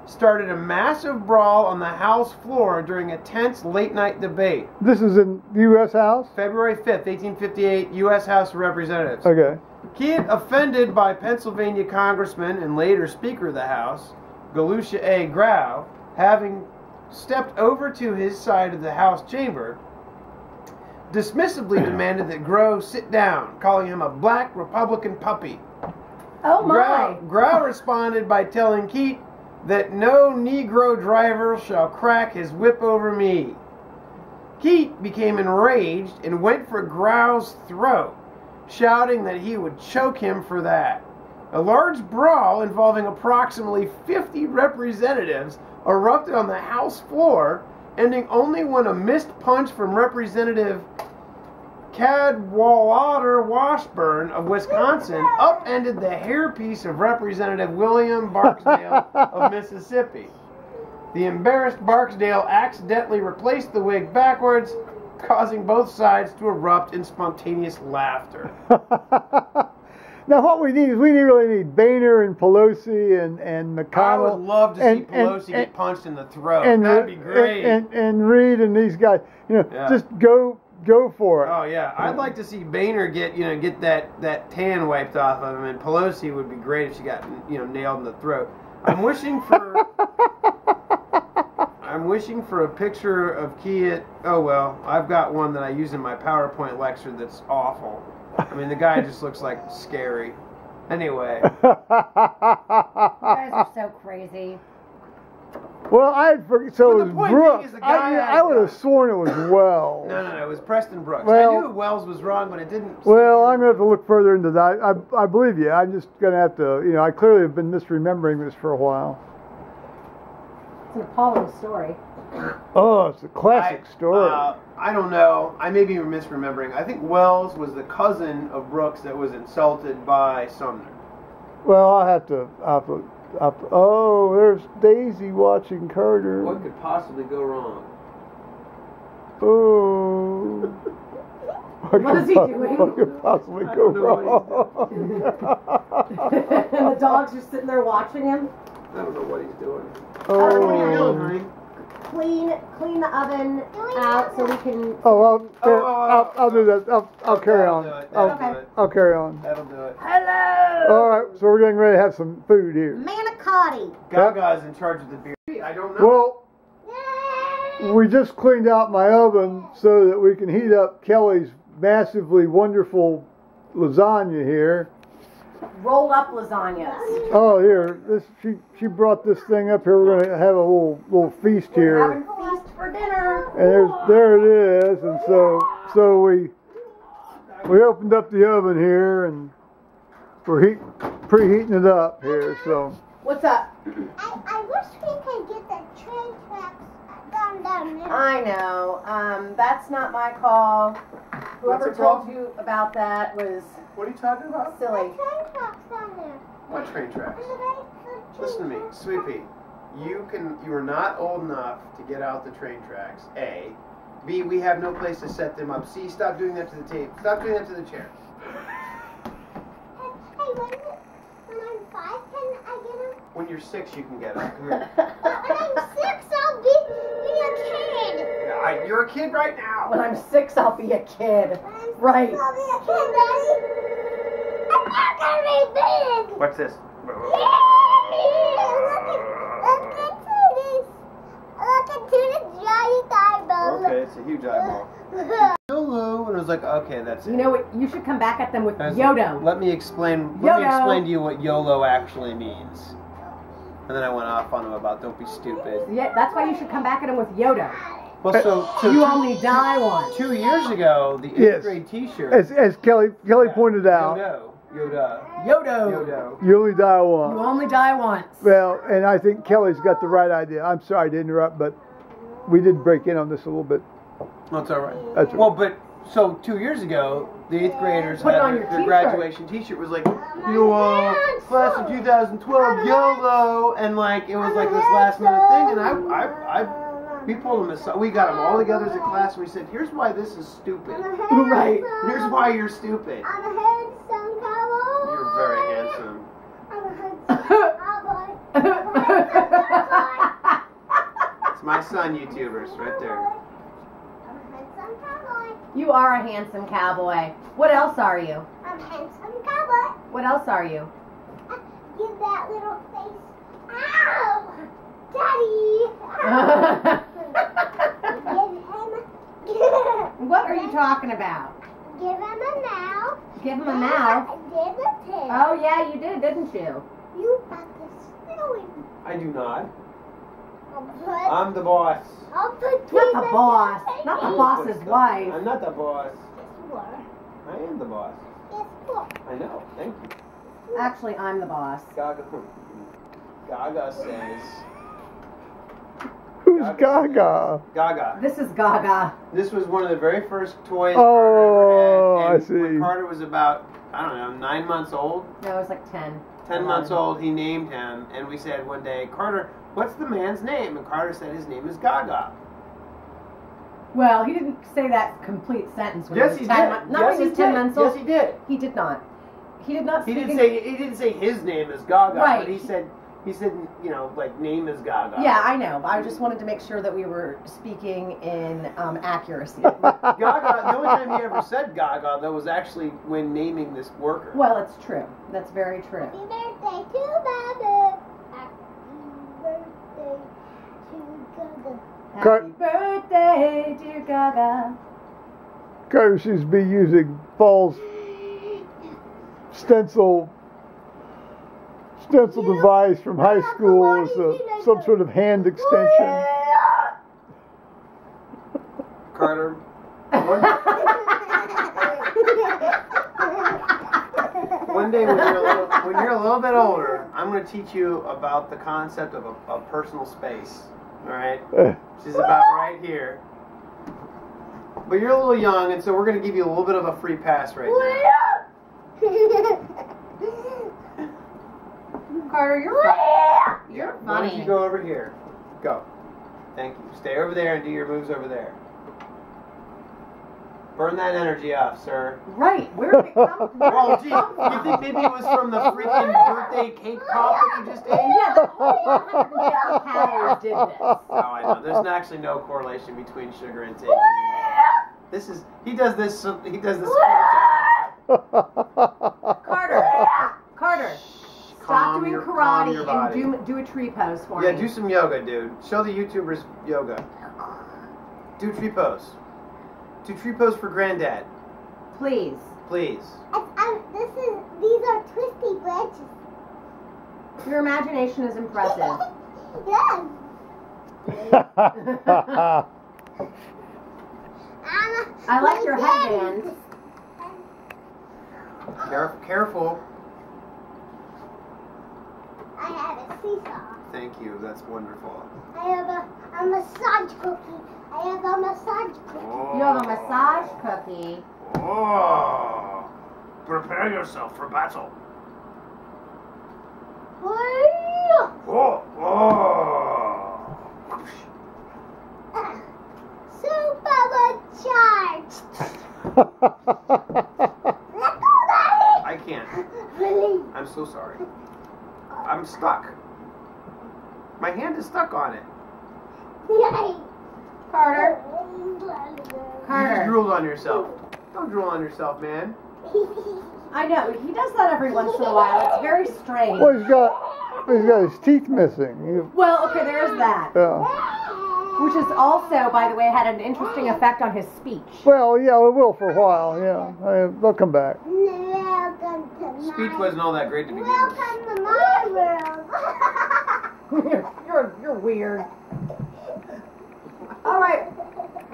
started a massive brawl on the House floor during a tense late-night debate. This is in the U.S. House? February 5th, 1858, U.S. House of Representatives. Okay. Keat, offended by Pennsylvania Congressman and later Speaker of the House, Galusha A. Grow, having stepped over to his side of the House chamber, dismissively demanded that Grow sit down, calling him a black Republican puppy. Oh my! Grow responded by telling Keat that no Negro driver shall crack his whip over me. Keat became enraged and went for Grow's throat, shouting that he would choke him for that. A large brawl involving approximately 50 representatives erupted on the House floor, ending only when a missed punch from Representative Cadwallader Washburn of Wisconsin upended the hairpiece of Representative William Barksdale of Mississippi. The embarrassed Barksdale accidentally replaced the wig backwards, causing both sides to erupt in spontaneous laughter. Now, what we need is really need Boehner and Pelosi and McConnell. I would love to see Pelosi get punched in the throat. That'd be great. And Reid and these guys, just go for it. Oh yeah, I'd like to see Boehner get that tan wiped off of him, and Pelosi would be great if she got nailed in the throat. I'm wishing for a picture of Keat. Oh well, I've got one that I use in my PowerPoint lecture that's awful. I mean, the guy just looks like scary. Anyway. You guys are so crazy. Well, so it was Brooks. The guy I would have sworn it was Wells. No, it was Preston Brooks. Well, I knew Wells was wrong, but it didn't. Well, I'm going to have to look further into that. I believe you. I'm just going to have to, I clearly have been misremembering this for a while. It's an appalling story. Oh, it's a classic story. I don't know. I may be misremembering. I think Wells was the cousin of Brooks that was insulted by Sumner. Well, I'll have to. Oh, there's Daisy watching Carter. What could possibly go wrong? Oh. What is he doing? What could possibly go wrong? And the dogs are sitting there watching him. I don't know what he's doing. Oh. What are you doing, honey? Clean the oven out so we can. I'll do that. I'll carry on. I'll carry on. That'll do it. Hello. All right, so we're getting ready to have some food here. Manicotti. Gaga's in charge of the beer. I don't know. Well, we just cleaned out my oven so that we can heat up Kelly's massively wonderful lasagna here. Rolled up lasagnas. Oh, here, she brought this thing up here. We're gonna have a little feast We're here, having feast for dinner. and there it is. And so we opened up the oven here, and we're preheating it up here. So What's up? I wish we could get the train tracks down there. I know. That's not my call. Whoever What's it told called? you about that was What are you talking about? silly. The train tracks down there. What train tracks? On the right foot. Listen to me, Sweet Pea. You are not old enough to get out the train tracks. A. B. We have no place to set them up. C. Stop doing that to the tape. Stop doing that to the chair. Hey, when I'm 5, can I get them? When you're 6, you can get them. Come here. But when I'm 6, I'll be a kid. You're a kid right now. When I'm 6, I'll be a kid. When I'm 6, Right. I'll be a kid, Daddy. I'm not gonna be big. What's this? Look into this giant eyeball. Okay, it's a huge eyeball. YOLO, and I was like, okay, that's it. You know what? You should come back at them with I was Yodo. like, Let me explain YOLO. to you what YOLO actually means. And then I went off on him about don't be stupid. Yeah, that's why you should come back at them with Yodo. Well, so You only die once. 2 years ago, the 8th Yes. grade T-shirt. as Kelly pointed out, Yoda. Yodo. you only die You once. only die once. Well, and I think Kelly's got the right idea. I'm sorry to interrupt, but we did break in on this a little bit. That's all right. That's right. Well, but so 2 years ago, the 8th graders Put it had on your their t-shirt. graduation T-shirt was like, class of 2012 YOLO, and like it was like this last minute thing, and we pulled them aside. We got them all together as a class, and we said, here's why this is stupid. Right. Here's why you're stupid. I'm a handsome cowboy. You're very handsome. I'm a handsome cowboy. It's my son, YouTubers, right there. I'm a handsome cowboy. You are a handsome cowboy. What else are you? I'm a handsome cowboy. What else are you? Give that little face. Ow! Daddy! What are you talking about? Give him a mouth. Give him a mouth. Give a tail. Oh yeah, you did, didn't you? You got this snowing. I do not. I'll I'm the boss. put Not the boss. Not the boss's wife. I'm not the boss. Yes, you are. I am the boss. Yes, you are. I know. Thank you. Actually, I'm the boss. Gaga says. Who's Gaga? Gaga. This is Gaga. This was one of the very first toys Oh, Carter ever had. I see. When Carter was about, I don't know, 9 months old, No, it was like 10. 10 months old, he named him, and we said one day, Carter, what's the man's name? And Carter said his name is Gaga. Well, he didn't say that complete sentence when Yes, he he was 10 did. months. Not Yes, when he he was 10 did. months old. Yes, he did. He did not. He did not He speak didn't in... say his name is Gaga, Right. but he said, you know, like name is Gaga. Yeah, I know. I just wanted to make sure that we were speaking in accuracy. Gaga, the only time he ever said Gaga, though, was actually when naming this worker. Well, it's true. That's very true. Happy birthday to Baba. Happy birthday to Gaga. Happy birthday, dear Gaga. Carter seems to be using Paul's stencil device from high school as some sort of hand extension. Carter. One day when you're a little bit older, I'm going to teach you about the concept of a personal space. All right, which is about right here. But you're a little young, and so we're going to give you a little bit of a free pass right now. Carter, you're Why don't funny. you go over here? Go. Thank you. Stay over there and do your moves over there. Burn that energy off, sir. Right. Where did it come from? Oh, gee, you think maybe it was from the freaking birthday cake pop that you just ate? Yeah, the whole 150 calories did this. Oh, I know. There's actually no correlation between sugar intake. He does this all the Carter, stop Calm doing your- calm your karate body. and do a tree pose for time. me. Yeah, do some yoga, dude. Show the YouTubers yoga. Do tree pose. Do tree pose for Granddad. Please. Please. These are twisty branches. Your imagination is impressive. Yes. I like your headband. Careful. I have a seesaw. Thank you. That's wonderful. I have a massage cookie. I have a massage cookie. Oh. You have a massage cookie. Oh. Prepare yourself for battle. Oh. Oh. Supercharged. Let go, Daddy. I can't. Really? I'm so sorry. I'm stuck. My hand is stuck on it. Yay. Carter. You just Carter. drooled on yourself. Don't drool on yourself, man. I know, he does that every once in a while. It's very strange. Well, he's got his teeth missing. Well, okay, there's that. Yeah. Which has also, by the way, had an interesting effect on his speech. Well, yeah, it will for a while. Yeah, they'll come back. Welcome to my Speech wasn't all that great to begin with. Welcome to my world. You're weird. All right,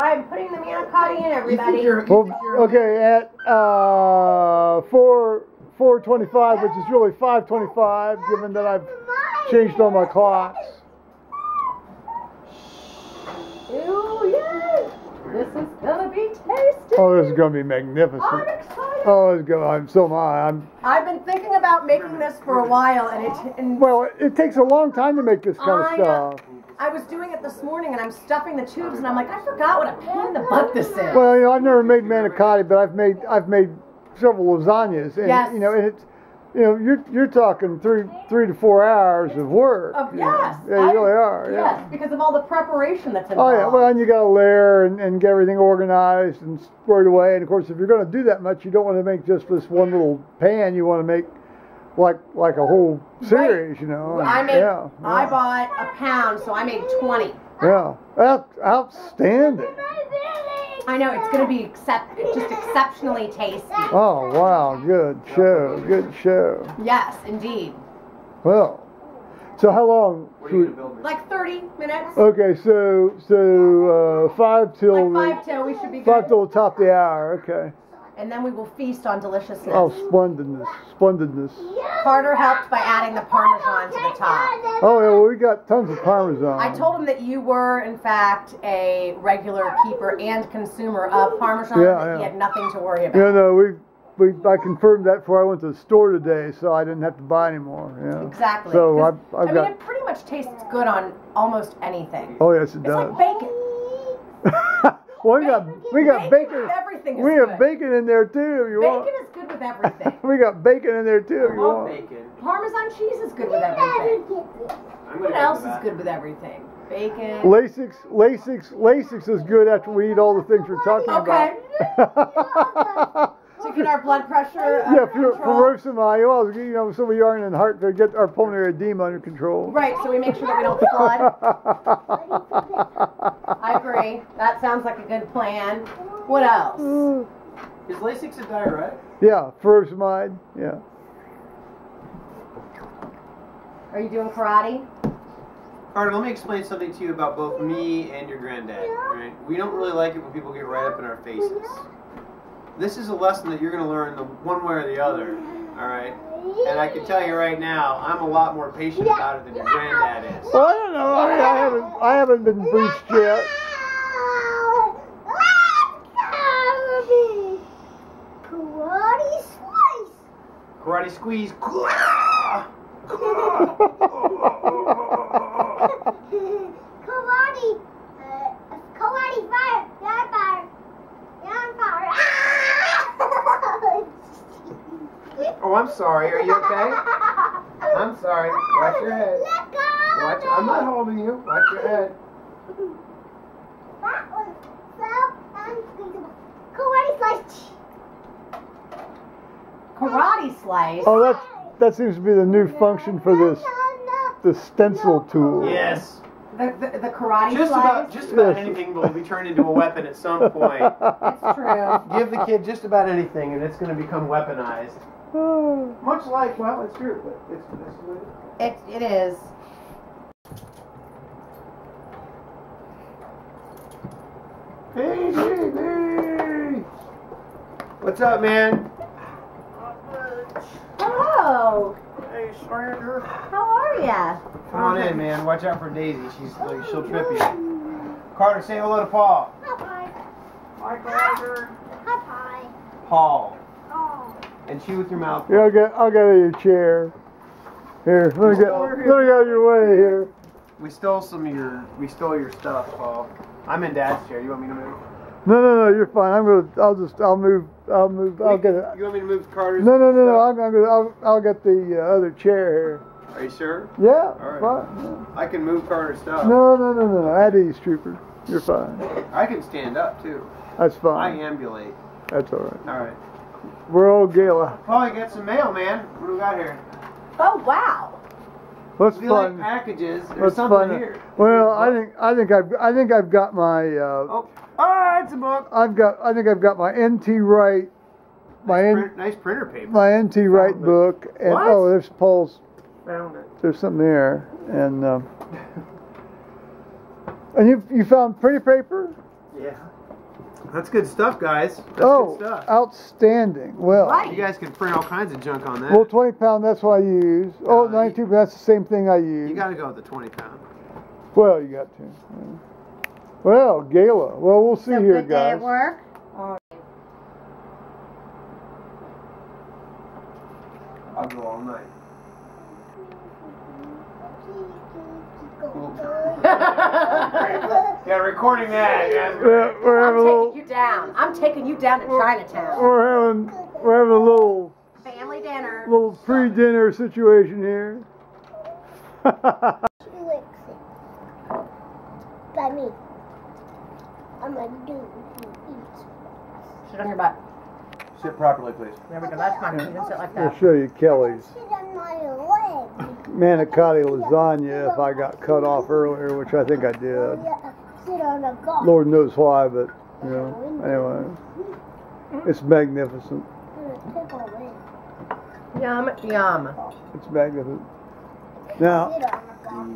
I'm putting the manicotti in, everybody. Well, okay, at 4:25, which is really 5:25, given that I've changed all my clocks. Ooh, yay! This is gonna be tasty. Oh, this is gonna be magnificent. I'm excited. Oh, it's gonna. So am I. I've been thinking about making this for a while, and Well, it takes a long time to make this kind of I know. stuff. I was doing it this morning, and I'm stuffing the tubes, and I'm like, I forgot what a pain in the butt this is. Well, I've never made manicotti, but I've made several lasagnas, and Yes. and it's you're talking three to 4 hours of work. Yes. Yeah, you really are. Yes, Yeah. because of all the preparation that's Oh involved. yeah, well, and you got to layer and get everything organized and squared away. And of course, if you're going to do that much, you don't want to make just this one little pan. You want to make like a whole series, I bought a pound, so I made 20. Yeah, outstanding. I know, it's going to be just exceptionally tasty. Oh wow, good show. Yes, indeed. Well, so how long? What are you gonna build me? Like 30 minutes. Okay, so 5 till Like 5 till we should be 5 good. till the top of the hour. Okay. And then we will feast on deliciousness. Oh, splendidness. Carter helped by adding the Parmesan to the top. Oh yeah, well, we got tons of Parmesan. I told him that you were, in fact, a regular keeper and consumer of Parmesan, Yeah, that he yeah. had nothing to worry about. Yeah, no, I confirmed that before I went to the store today, so I didn't have to buy anymore. Yeah. Exactly. So 'Cause, I've I got. mean, it pretty much tastes good on almost anything. Oh yes, it It's does. like bacon. Well, we got bacon. with everything is We have good. bacon in there too. If you want. Bacon is good with everything. We got bacon in there too. If you I love want. bacon. Parmesan cheese is good with everything. I'm gonna What go else to is that. good with everything? Bacon. Lasix is good after we eat all the things we're talking Okay. about. To get our blood pressure Yeah, under for control. Rosama, well, so we are in heart to get our pulmonary edema under control. Right, so we make sure that we don't flood. I agree. That sounds like a good plan. What else? Is Lasix a diuretic? Yeah, furosemide. Yeah. Are you doing karate? Carter, let me explain something to you about both me and your granddad. Right? We don't really like it when people get right up in our faces. This is a lesson that you're going to learn the one way or the other. All right. And I can tell you right now, I'm a lot more patient about it than your granddad is. Well, I don't know. I haven't been breached yet. Karate slice. Karate squeeze. Karate fire. You're fire. You're fire. Oh, I'm sorry. Are you okay? I'm sorry. Watch your head. Let go. Watch. I'm not holding you. Watch your head. That was so unspeakable. Karate slice. Karate slice? Oh, that seems to be the new function for this stencil tool. Yes. The karate Just about anything will be turned into a weapon at some point. It's true. Give the kid just about anything, and it's going to become weaponized. Much like, well, it's true, but it's the way. It is. Hey, baby! What's up, man? Hello. Hey, stranger. How are ya? Come on in, man. Watch out for Daisy. She'll trip you. Carter, say hello to Paul. Hi. Hi, Carter. Hi. Paul. Oh. And chew with your mouth. Yeah, I'll get out of your chair. Here, let me get out of your way here. We stole your stuff, Paul. I'm in Dad's chair. You want me to move? No, you're fine. I'll move. I'll get it. You want me to move Carter's No. I'll get the other chair here. Are you sure? Yeah, All right. fine. Yeah. I can move Carter's stuff. No. At ease, trooper. You're fine. I can stand up, too. That's I fine. ambulate. That's all right. All right. We're all Gala. Paul, you got some mail, man. What do we got here? Oh wow. Let's We like find. packages. There's Let's something find. here. Well, I think I've got my. Oh, it's a book. I think I've got my NT Wright. Nice printer paper. My NT Wright book, and What? oh, there's Paul's. Found it. There's something there, and you found printer paper. Yeah. That's good stuff, guys. That's Oh, good stuff. outstanding. Well, Right. You guys can print all kinds of junk on that. well, 20 pound. That's what I use. Oh, 92. But that's the same thing I use. You got to go with the 20 pound. Well, you got to. Yeah. Well, Gala. Well, we'll see So here, good day guys. at work. I'll go all night. Yeah, recording that. We're having a little. I'm taking you down to Chinatown. We're having a little Family dinner. pre-dinner situation here. She likes it. By me. I'm a dude who eats. Sit on your butt. Sit properly, please. There we go. That's fine. You can sit like I'll that. show you Kelly's Sit on my leg. manicotti lasagna if I got cut off earlier, which I think I did. Yeah, sit on a golf. Lord knows why, but you know, anyway, it's magnificent. Yum, yum. It's magnificent. Now, Sit on a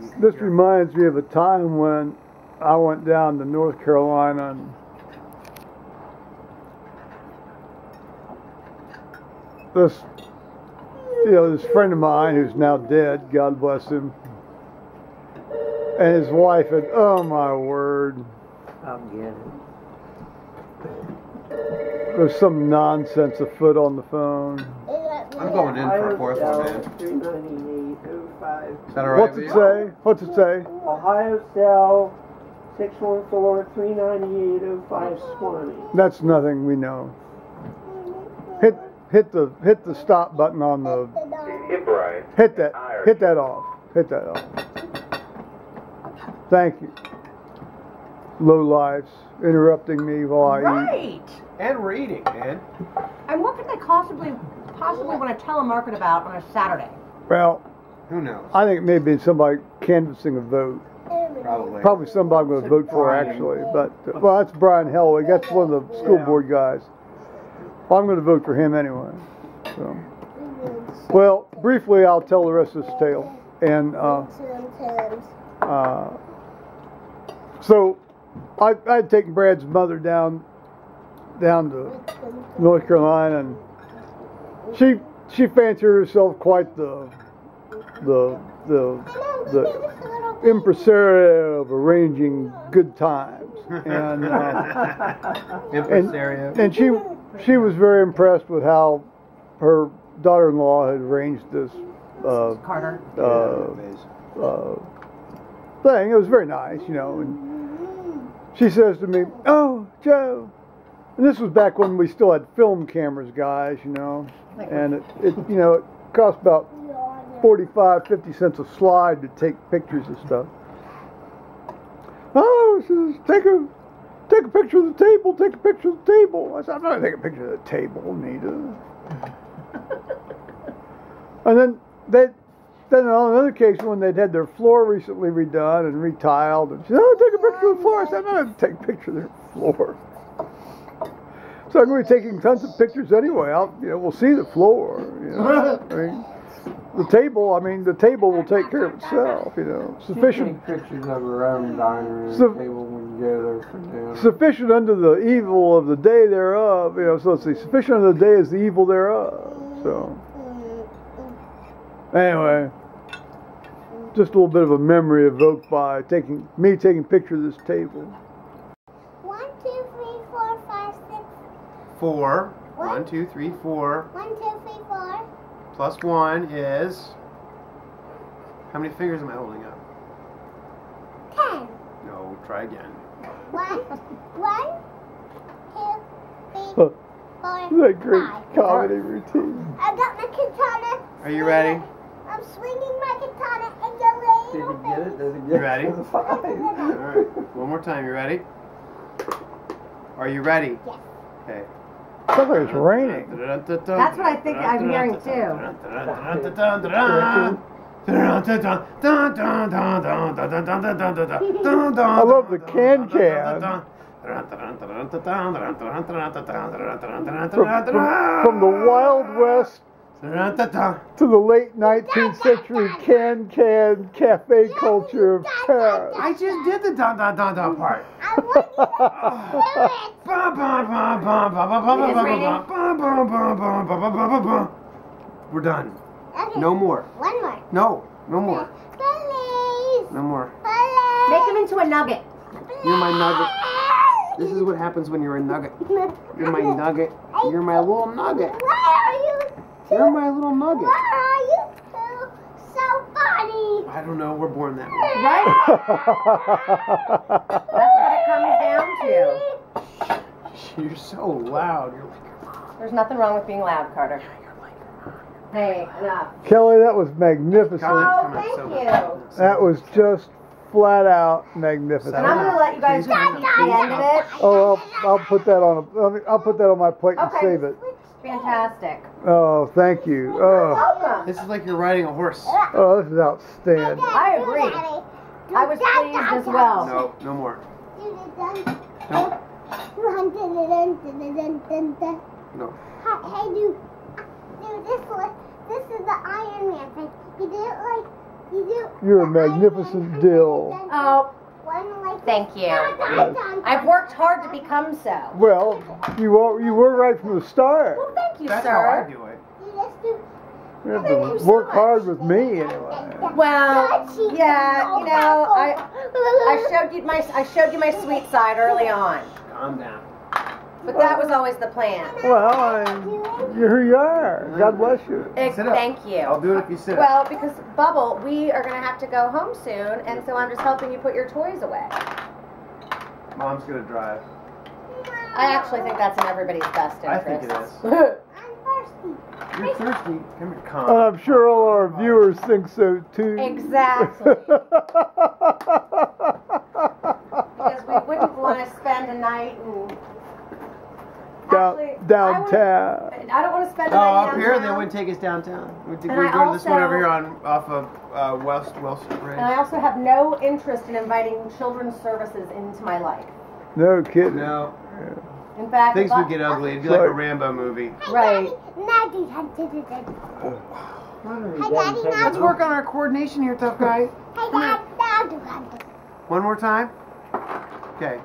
golf. this reminds me of a time when I went down to North Carolina and this friend of mine who's now dead, God bless him, and his wife had, oh my word, I'm getting there's some nonsense afoot on the phone. I'm going in for a fourth one, man. 39805. Is that all right What's with it you? say? What's it say? Ohio cell 614-398-0520. That's nothing we know. Hit the stop button on the. Hit that off. Hit that off. Thank you. Low lives interrupting me while I eat. Right. And reading, man. And what could they possibly want to telemarket about on a Saturday? Well, Who knows? I think maybe somebody canvassing a vote. Probably. Probably somebody I'm going to vote for actually. But well, that's Brian Hellwig. That's one of the school board guys. Well, I'm going to vote for him anyway. So. Well, briefly, I'll tell the rest of this tale. And so I'd taken Brad's mother down to North Carolina, and she fancied herself quite the impresario of arranging good times, and Impresario. and she was very impressed with how her daughter-in-law had arranged this Carter. thing. It was very nice, you know. And she says to me, "Oh, Joe," and this was back when we still had film cameras, guys, you know, and it cost about 45-50 cents a slide to take pictures of stuff. Oh, she says, take a picture of the table. Take a picture of the table. I said, I'm not gonna take a picture of the table, Nita. And then they then on another occasion when they'd had their floor recently redone and retiled, and she said, "Oh, take a picture of the floor." I said, "I'm not going to take a picture of their floor." So I'm going to be taking tons of pictures anyway. We'll see the floor. I mean, the table will take care of itself. Sufficient. Take pictures of her own diner and table when you go there for dinner. Sufficient unto the evil of the day thereof. So let's see. Sufficient unto the day is the evil thereof. So anyway, just a little bit of a memory evoked by taking picture of this table. 1, 2, 3, 4, 5, 6. 4. 1, 2, 3, 4. 1, 2, 3, 4. Plus 1 is... How many fingers am I holding up? 10. No, try again. 1, 2, 3, 4, Isn't that great 5. comedy routine? I got my katana. Are you ready? I'm swinging my katana and you're laying Did he get it? Does he You get ready? it? Alright, one more time. You ready? Are you ready? Yes. Okay. Sounds like it's raining. That's what I think I'm hearing too. I love the can. From the Wild West to the late 19th century can cafe culture of Paris. I just did the part. I want We're done. you to do it. Okay. No more. One more. No more. Please. No more. Please. Make him into a nugget. You're my nugget. This is what happens when you're a nugget. You're my nugget. You're my little nugget. Why are you two? You're my little nugget. Why are you two so funny? I don't know. We're born that way. Right? That's what it comes down to. You're so loud. You're like, There's nothing wrong with being loud, Carter. Hey, enough. Kelly, that was magnificent. Oh, thank you. That was just flat out magnificent. And I'm gonna let you guys repeat the end of it. Oh, I'll put that on my plate and Okay. save it. Fantastic. Oh, thank you. Oh, Welcome. This is like you're riding a horse. oh, this is outstanding. I agree. I was pleased as well. No, no more. No. No. Hey, dude, this one. This is the Iron Man thing. You do it like you do. You're a the Iron magnificent Man, dill. Oh, One like thank you. I've I've worked hard to become so. Well, you were right from the start. Well, thank you, That's how I sir. do it. You just do. You have to work hard with me anyway. Well, yeah, I showed you my sweet side early on, Calm down. but that was always the plan. Well, you're who you are. God bless you. Sit up. Thank I'll you. do it if you sit up. Well, because Bubble, we are gonna have to go home soon, and so I'm just helping you put your toys away. Mom's gonna drive. I actually think that's in everybody's best I interest. think it is. I'm thirsty. You're thirsty. Come here, calm. And I'm sure all our viewers think so too. Exactly. Because we wouldn't want to spend a night and Downtown. I don't want to spend a Oh, night up here they downtown. wouldn't take us downtown. We'd And go I to this one also- over here off of West Bridge. And I also have no interest in inviting children's services into my life. No kidding. No, In fact, things if would I- get ugly. It'd be like a Rambo movie. Right. Daddy. Hey, Daddy, Let's work on our coordination here, tough guy. Hey, Dad. One more time. Okay.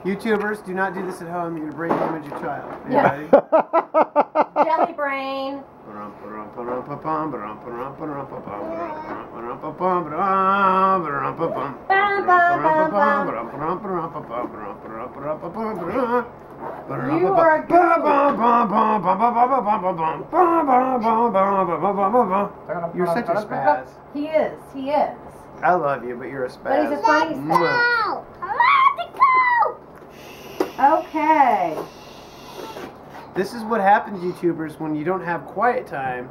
YouTubers, do not do this at home. You're going to brain damage your child. You Yeah. ready? Jelly brain. You are a You're such a spaz. He is. He is. I love you, but you're a spaz. But he's a funny Mwah. Go. I want to go. Okay. This is what happens, YouTubers, when you don't have quiet time.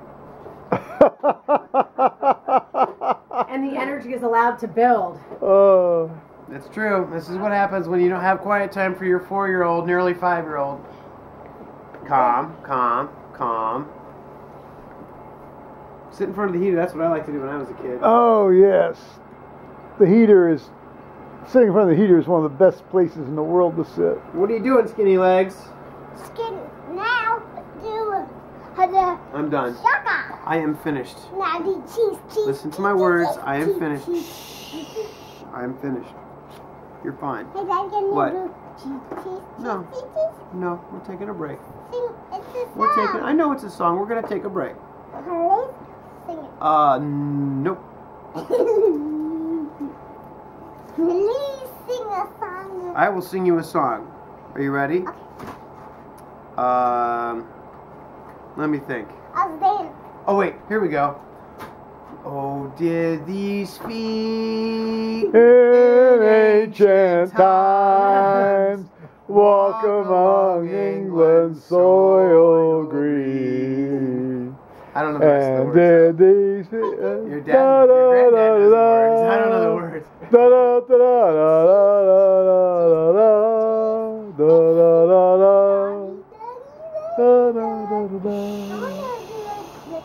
And the energy is allowed to build. Oh. That's true. This is what happens when you don't have quiet time for your 4-year-old, nearly 5-year-old. Calm, calm, calm. Sit in front of the heater. That's what I like to do when I was a kid. Oh, yes. The heater is... Sitting in front of the heater is one of the best places in the world to sit. What are you doing, skinny legs? Skin now. Do I'm done. Shaka. I am finished. Now the cheese. Listen to my words. I am finished. I am finished. You're fine. Hey, Dad, can you What? do cheese? No. No, we're taking a break. Sing. It's a song. We're taking. I know it's a song. We're gonna take a break. Please sing it. Nope. Please sing a song. I will sing you a song. Are you ready? Okay. Let me think. I'll dance. Oh wait, here we go. Oh, did these feet In ancient times, walk among England's soil green. I don't know the rest of the And words. did these feet... Your granddad knows the words. I don't know the words.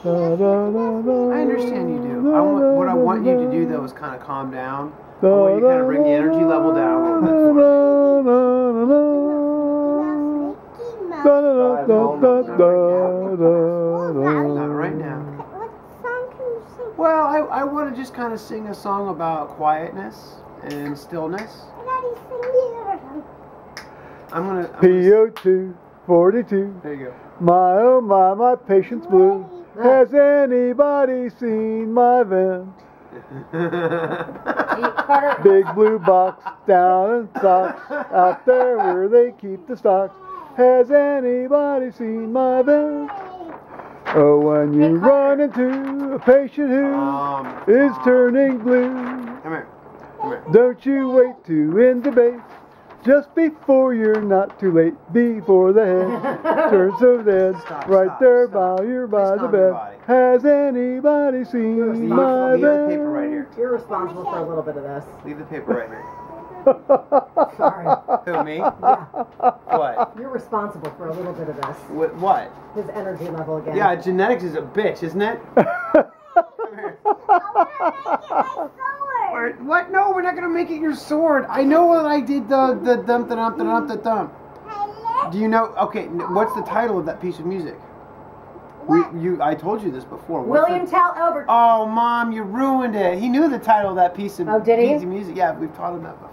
I understand you do. What I want you to do though is kind of calm down. I want you to kind of bring the energy level down a little bit. Not right now. What song can you sing? Well, I want to just kind of sing a song about quietness and stillness. Daddy, sing the song. I'm gonna PO2 42. there you go. My oh my patience blue. Has anybody seen my vent? Big blue box down in socks out there where they keep the stocks. Has anybody seen my vent? Oh, when you run into a patient who is turning blue, Come here. Come here. don't you wait to intubate. Just before you're not too late, before the head turns so dead, right there stop. while you're by Please the calm your bed. body. Has anybody seen my Leave the paper right bed? here. You're responsible for a little bit of this. Leave the paper right here. Sorry. Who, me? Yeah. What? You're responsible for a little bit of this. What? His energy level again. Yeah, genetics is a bitch, isn't it? Come here. What? No, we're not gonna make it your sword. I know what I did. The dump. Do you know? Okay, what's the title of that piece of music? I told you this before. What's William Tell Over. Oh, Mom, you ruined it. He knew the title of that piece of did he? piece of music. Yeah, we've taught him that before.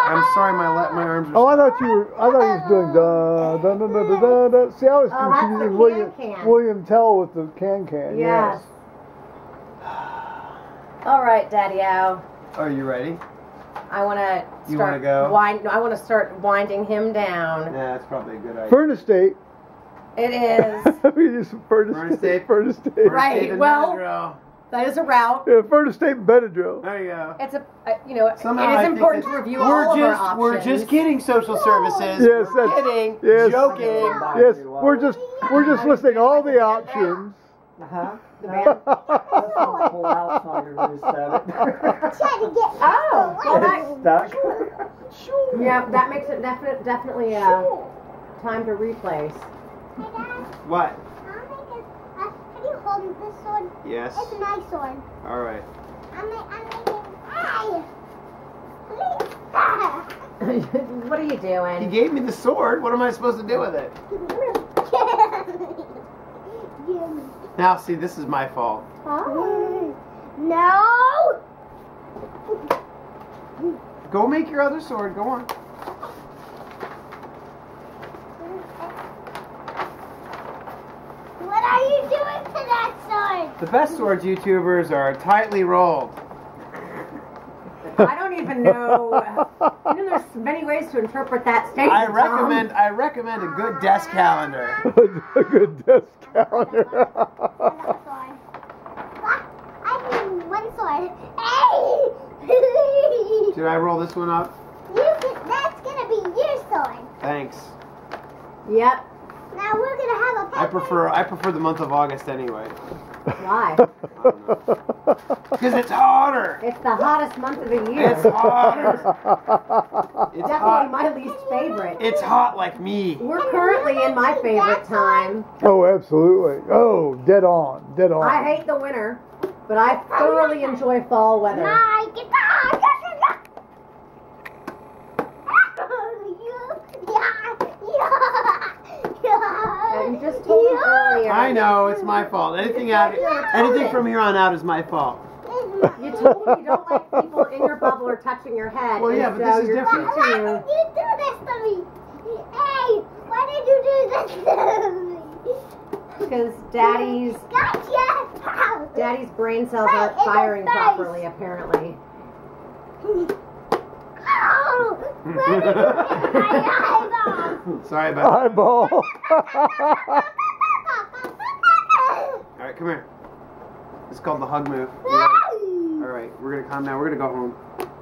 I'm sorry, my arms are. Oh, I thought he was doing da da da da da da. See, I was Oh, that's confusing the can. William Tell with the can. Yes. All right, Daddy-O. Are you ready? I want to You start. wanna go? I want to start winding him down. Yeah, that's probably a good idea. Furnace State. It is. We just Furnace Furnace State. State. Furnace State. Right, David well- Benadryl. That is a route. Yeah, Furnace State and Benadryl. There you go. It's Somehow it I is think important that to review all of our options. We're just kidding, social services. Yes, we're that's- kidding. yes. Joking. Yes, we're just listing all the options. Uh-huh. The band. Pull out so you're going to set it. Try to get Oh, well, that, Stuck. yeah, that makes it definitely time to replace. Hey, Dad, What? can you hold this sword? Yes. It's a nice sword. All right. I'm making. Hey! Please! What are you He doing? gave me the sword. What am I supposed to do with it? Now, see, this is my fault. No! Go make your other sword. Go on. What are you doing to that sword? The best swords YouTubers are tightly rolled. I don't even know. There's many ways to interpret that statement. I recommend a good desk calendar. A good desk calendar. Another sword. I need one sword. Hey! Should I roll this one up? That's gonna be your sword. Thanks. Yep. Now we're gonna have a I prefer the month of August anyway. Why? Because it's hotter. It's the hottest month of the year. It's hotter. It's Definitely hot. my least favorite. It's hot like me. We're currently in my favorite time. Oh, absolutely. Oh, dead on. Dead on. I hate the winter, but I thoroughly enjoy fall weather. My guitar. And you just told me earlier. I know, it's my fault. Anything from here on out is my fault. You told me you don't like people in your bubble or touching your head. Well, yeah, and but so this is you're different. teaching Why you. did you do this to me? Hey, why did you do this to me? Because Gotcha! Daddy's brain cells Right aren't in the firing face. properly, apparently. Ow! Where did you hit my eyeball? Sorry about that. Eyeball. Alright, come here. It's called the hug move. Alright, we're gonna calm down. We're gonna go home.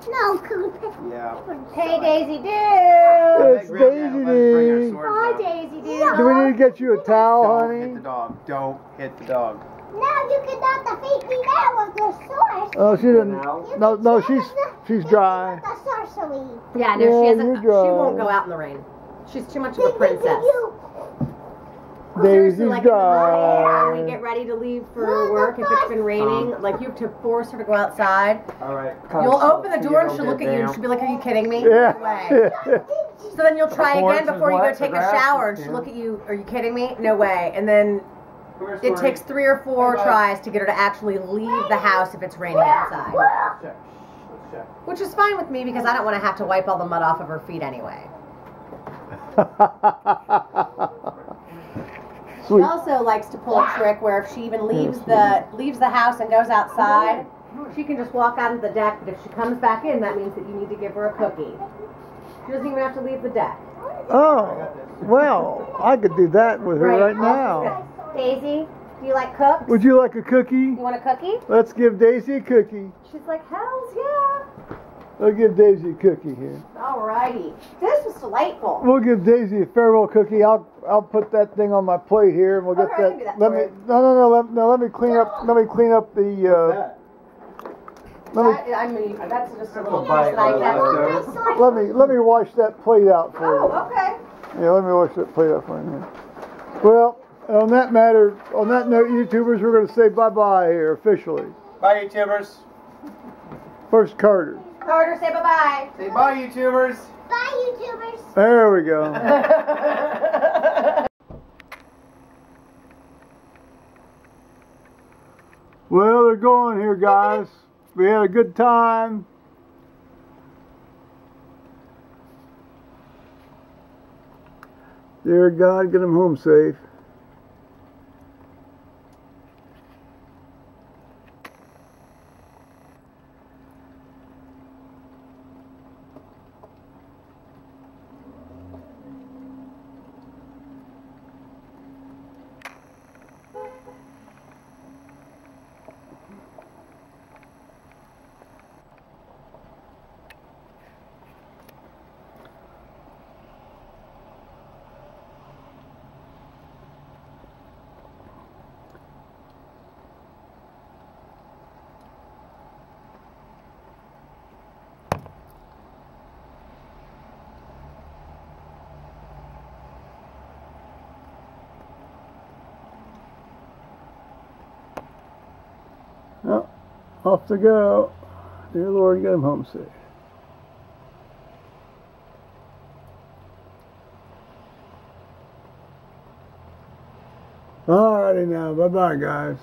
No, come Yeah. Hey, Daisy Doo! It's Hey, Grandma, Daisy let us bring our Dee. swords Hi, out. Daisy Doo. Do we need to get you a towel, Don't honey? hit the dog. Don't hit the dog. Now you cannot defeat me there with the sword. Oh, she didn't. You No, can no, try she's with the- dry. with the sorcery. Yeah, no, Yeah, she hasn't. you're She dry. won't go out in the rain. She's too much of a Ding, ding, ding, princess. you. Seriously, Daisy's like in the morning dry. when we get ready to leave for work, if it's been raining, like you have to force her to go outside. Alright. You'll open the door and she'll look at you and she'll be like, "Are you kidding me?" Yeah. No way. So then you'll try The porch again is before you go wet, take the a grass shower is and she'll damp. look at you, "Are you kidding me?" No way. And then it takes 3 or 4 tries to get her to actually leave the house if it's raining outside. Let's check. Let's check. Which is fine with me because I don't want to have to wipe all the mud off of her feet anyway. She Sweet. also likes to pull a trick where if she even leaves the house and goes outside, she can just walk out of the deck, but if she comes back in, that means that you need to give her a cookie. She doesn't even have to leave the deck. Oh, well, I could do that with her right now. Daisy, do you like cooks? Would you like a cookie? You want a cookie? Let's give Daisy a cookie. She's like, hells yeah. I'll give Daisy a cookie here. Alrighty. This was delightful. We'll give Daisy a farewell cookie. I'll put that thing on my plate here, and we'll get Okay, I that. can do that Let for me you. let me clean up. Let me clean up the. Let me I mean, that's just a little piece bite that I of kept. leftover. let me wash that plate out for you. Oh, okay. Yeah, let me wash that plate out for you. Well, on that note, YouTubers, we're going to say bye-bye here officially. Bye, YouTubers. First, Carter. Carter, say bye-bye. Say bye, YouTubers. Bye, YouTubers. There we go. Well, they're going here, guys. We had a good time. Dear God, get them home safe. Well, off they go. Dear Lord, get them home safe. Alrighty now. Bye-bye, guys.